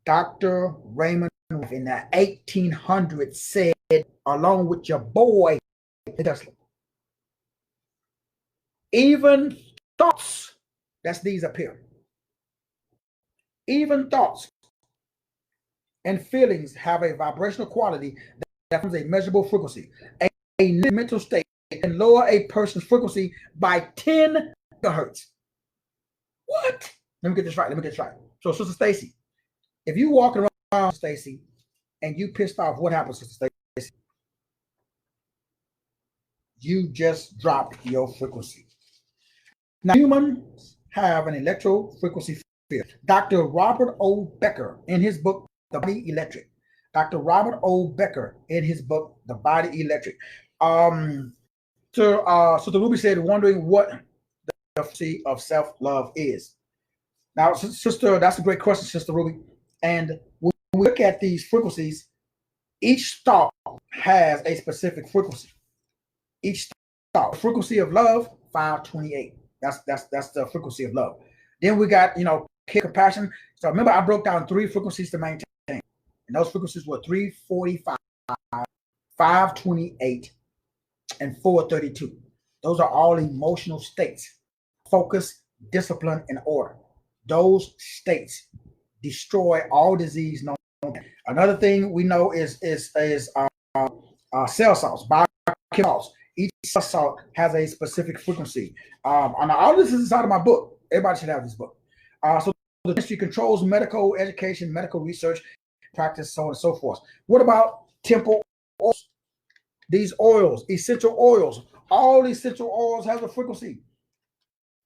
Dr. Raymond in the 1800s said, along with your boy, Tesla, even thoughts, that's these up here. Even thoughts and feelings have a vibrational quality that forms a measurable frequency. A mental state can lower a person's frequency by 10 megahertz. What? Let me get this right. So, Sister Stacy, if you walking around, Stacy, and you pissed off, what happens, Sister Stacy? You just dropped your frequency. Now, humans have an electro frequency field. Dr. Robert O. Becker, in his book, The Body Electric. Dr. Robert O. Becker, in his book, The Body Electric. So the Ruby said, wondering what the frequency of self-love is. Now, sister, that's a great question, Sister Ruby. And when we look at these frequencies, each thought has a specific frequency. Each thought, frequency of love, 528. That's the frequency of love. Then we got, care, compassion. So remember, I broke down 3 frequencies to maintain. And those frequencies were 345, 528, and 432. Those are all emotional states. Focus, discipline, and order. Those states destroy all disease. Another thing we know is cell salts, biochemicals. Each cell salt has a specific frequency. And all this is inside of my book. Everybody should have this book. So the ministry controls medical education, medical research, practice, so on and so forth. What about temple oils? These oils, essential oils, all essential oils have a frequency.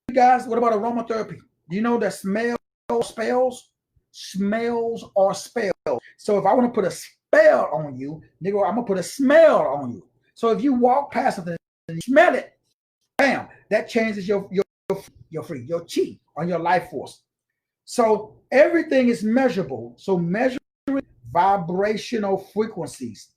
You guys, what about aromatherapy? Do you know that smells or spells? So if I want to put a spell on you, nigga, I'm gonna put a smell on you. So if you walk past something and you smell it, bam, that changes your chi on your life force. So everything is measurable. So measuring vibrational frequencies.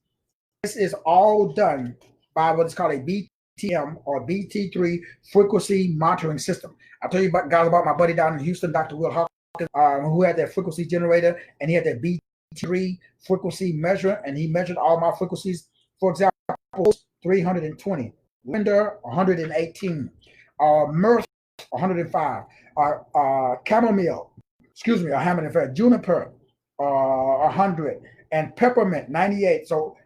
This is all done by what is called a BTM or BT3 frequency monitoring system. I'll tell you about guys about my buddy down in Houston, Dr. Will Hawkins, who had that frequency generator, and he had that BT3 frequency measure, and he measured all my frequencies. For example, 320, Winder 118, Mirth 105, chamomile, Hamilton, juniper 100, and peppermint 98. So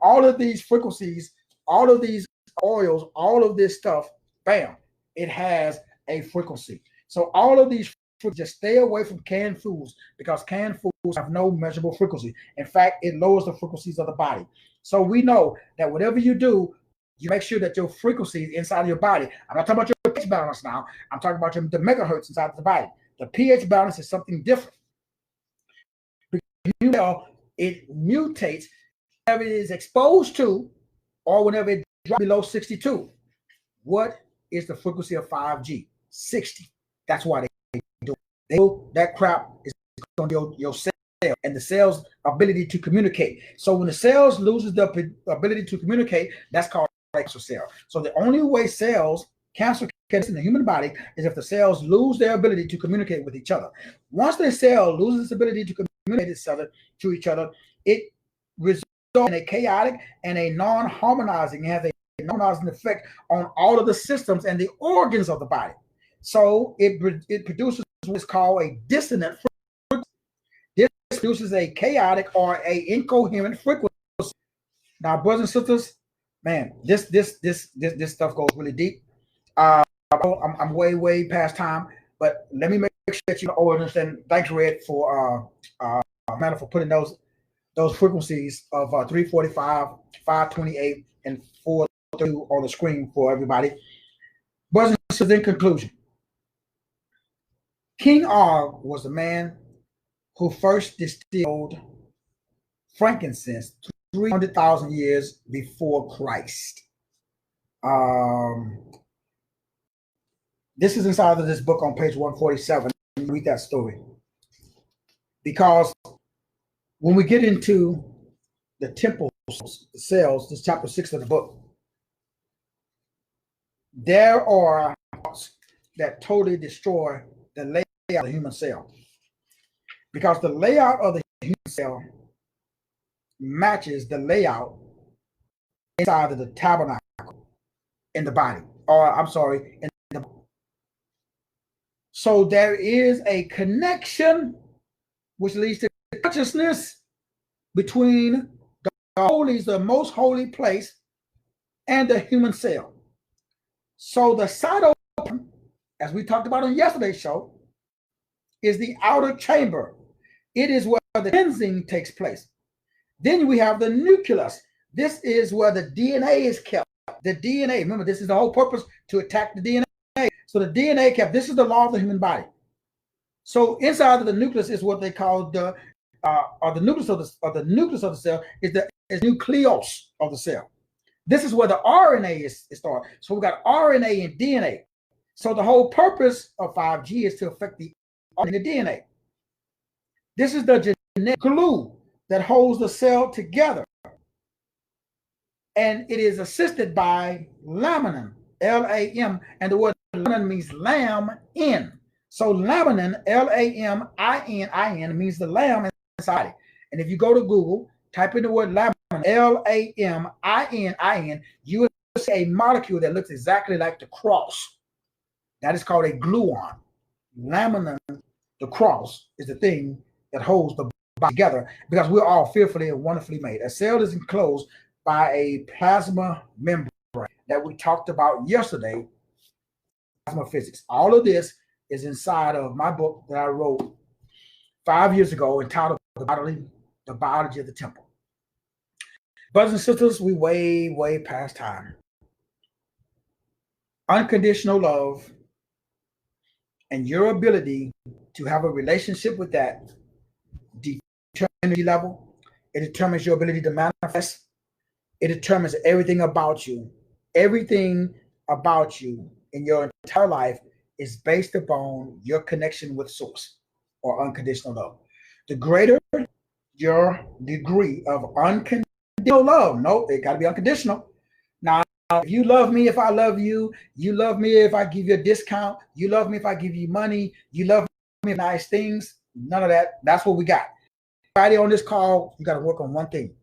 all of these frequencies, all of these oils, all of this stuff, bam, it has a frequency. So all of these frequencies, just stay away from canned foods, because canned foods have no measurable frequency. In fact, it lowers the frequencies of the body. So we know that whatever you do, you make sure that your frequencies inside of your body, I'm not talking about your pH balance now, I'm talking about the megahertz inside of the body. The pH balance is something different. You know, it mutates whenever it is exposed to, or whenever it drops below 62. What is the frequency of 5G? 60. That's why they do it. They know that crap is on your cell and the cell's ability to communicate. So when the cells loses the ability to communicate, that's called cancer cell. So the only way cancer can in the human body is if the cells lose their ability to communicate with each other. Once the cell loses its ability to communicate to each other, it results in a chaotic and a non-harmonizing, has a non-harmonizing effect on all of the systems and the organs of the body. So it produces what is called a dissonant frequency. This produces a chaotic or a incoherent frequency. Now, brothers and sisters, man, this stuff goes really deep. I'm way past time, but let me make sure that you understand. Thanks, Red, for for putting those frequencies of 345, 528, and 432 on the screen for everybody. Brothers and sisters, in conclusion, King Og was the man who first distilled frankincense 300,000 years before Christ. This is inside of this book on page 147. Read that story. Because when we get into the temples, the cells, this chapter 6 of the book, there are thoughts that totally destroy the layout of the human cell. Because the layout of the human cell matches the layout inside of the tabernacle in the body. Or, I'm sorry, in the body. So there is a connection which leads to consciousness between the holies, the most holy place, and the human cell. So the cytoplasm, as we talked about on yesterday's show, is the outer chamber. It is where the cleansing takes place. Then we have the nucleus. This is where the DNA is kept. The DNA, remember, this is the whole purpose, to attack the DNA. So the DNA kept. This is the law of the human body. So inside of the nucleus is what they call the nucleus of the cell is the nucleus of the cell. This is where the RNA is started. So we got RNA and DNA. So the whole purpose of 5G is to affect the RNA and the DNA. This is the genetic glue that holds the cell together. And it is assisted by laminin, L-A-M, and the word laminin means lamb in. So laminin, L-A-M-I-N-I-N, means the lamb inside it. And if you go to Google, type in the word laminin, L-A-M-I-N-I-N, you will see a molecule that looks exactly like the cross. That is called a gluon. Laminin, the cross, is the thing that holds the body together, because we're all fearfully and wonderfully made. A cell is enclosed by a plasma membrane that we talked about yesterday, plasma physics. All of this is inside of my book that I wrote 5 years ago entitled The Biology of the Temple. Brothers and sisters, we way past time. Unconditional love and your ability to have a relationship with that determines energy level. It determines your ability to manifest. It determines everything about you. Everything about you in your entire life is based upon your connection with source or unconditional love. The greater your degree of unconditional love, no, it got to be unconditional. Now, if you love me if I love you, you love me if I give you a discount, you love me if I give you money, you love me for nice things, none of that. That's what we got. Everybody on this call, you got to work on one thing: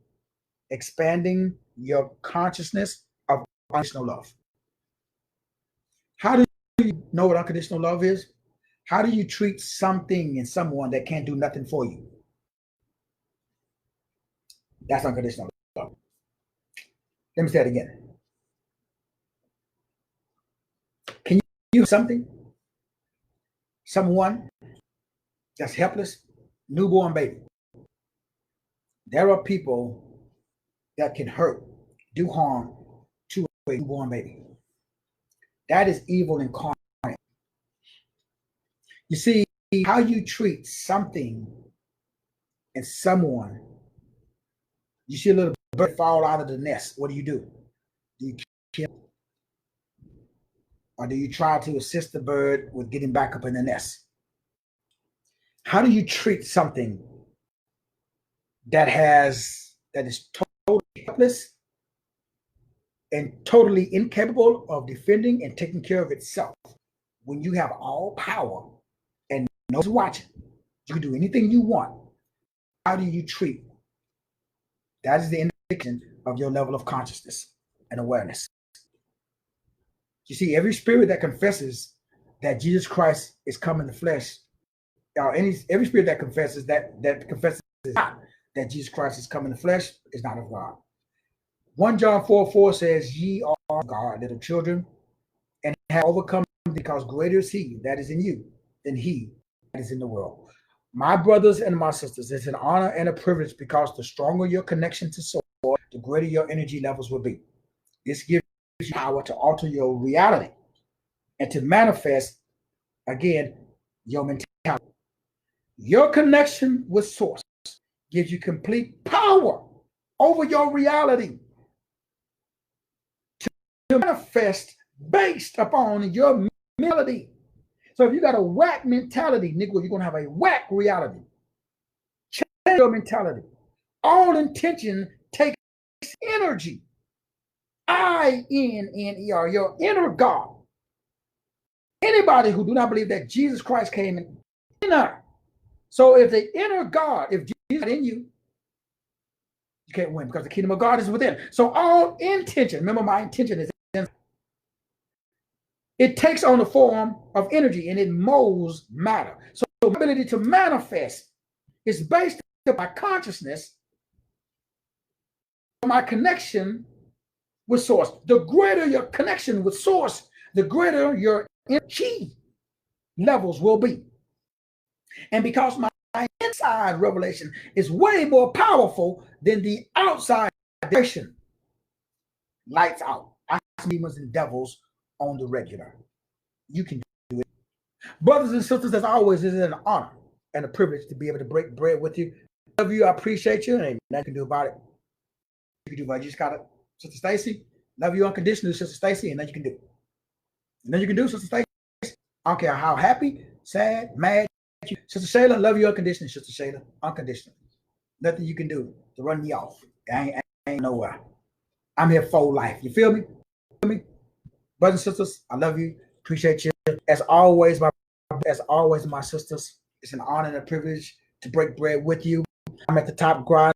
expanding your consciousness of unconditional love. How do you know what unconditional love is? How do you treat something and someone that can't do nothing for you? That's unconditional love. Let me say it again. Can you something? Someone that's helpless, newborn baby. There are people that can hurt, do harm to a newborn baby. That is evil incarnate. You see, how you treat something and someone. You see a little bird fall out of the nest. What do? Do you kill it? Or do you try to assist the bird with getting back up in the nest? How do you treat something that is totally helpless and totally incapable of defending and taking care of itself, when you have all power and no one's watching? You can do anything you want. How do you treat? That is the indication of your level of consciousness and awareness. You see, every spirit that confesses that Jesus Christ is come in the flesh, or every spirit that confesses that confesses not that Jesus Christ is come in the flesh, is not of God. 1 John 4:4 says, "Ye are God, little children, and have overcome, because greater is He that is in you than he that is in the world." My brothers and my sisters, it's an honor and a privilege, because the stronger your connection to source, the greater your energy levels will be. This gives you power to alter your reality and to manifest, again, your mentality. Your connection with source gives you complete power over your reality to manifest based upon your melody. So if you got a whack mentality, nigga, you're going to have a whack reality. Change your mentality. All intention takes energy. I-N-N-E-R, your inner God. Anybody who do not believe that Jesus Christ came in inner. So if the inner God, if Jesus is in you, you can't win, because the kingdom of God is within. So all intention, remember my intention is in. It takes on the form of energy and it molds matter. So the ability to manifest is based on my consciousness, my connection with source. The greater your connection with source, the greater your energy levels will be. And because my inside revelation is way more powerful than the outside direction, lights out. I see demons and devils on the regular. You can do it. Brothers and sisters, as always, it is an honor and a privilege to be able to break bread with you. I love you. I appreciate you. And ain't nothing you can do about it. You can do about it. You just got it. Sister Stacy, love you unconditionally, Sister Stacy, and nothing you can do. And then you can do, Sister Stacy. I don't care how happy, sad, mad. Sister Shayla, love you unconditionally, Sister Shayla, unconditionally. Nothing you can do to run me off. I ain't nowhere. I'm here for life. You feel me? Brothers and sisters, I love you. Appreciate you. As always, my As always, my sisters, it's an honor and a privilege to break bread with you. I'm at the top grind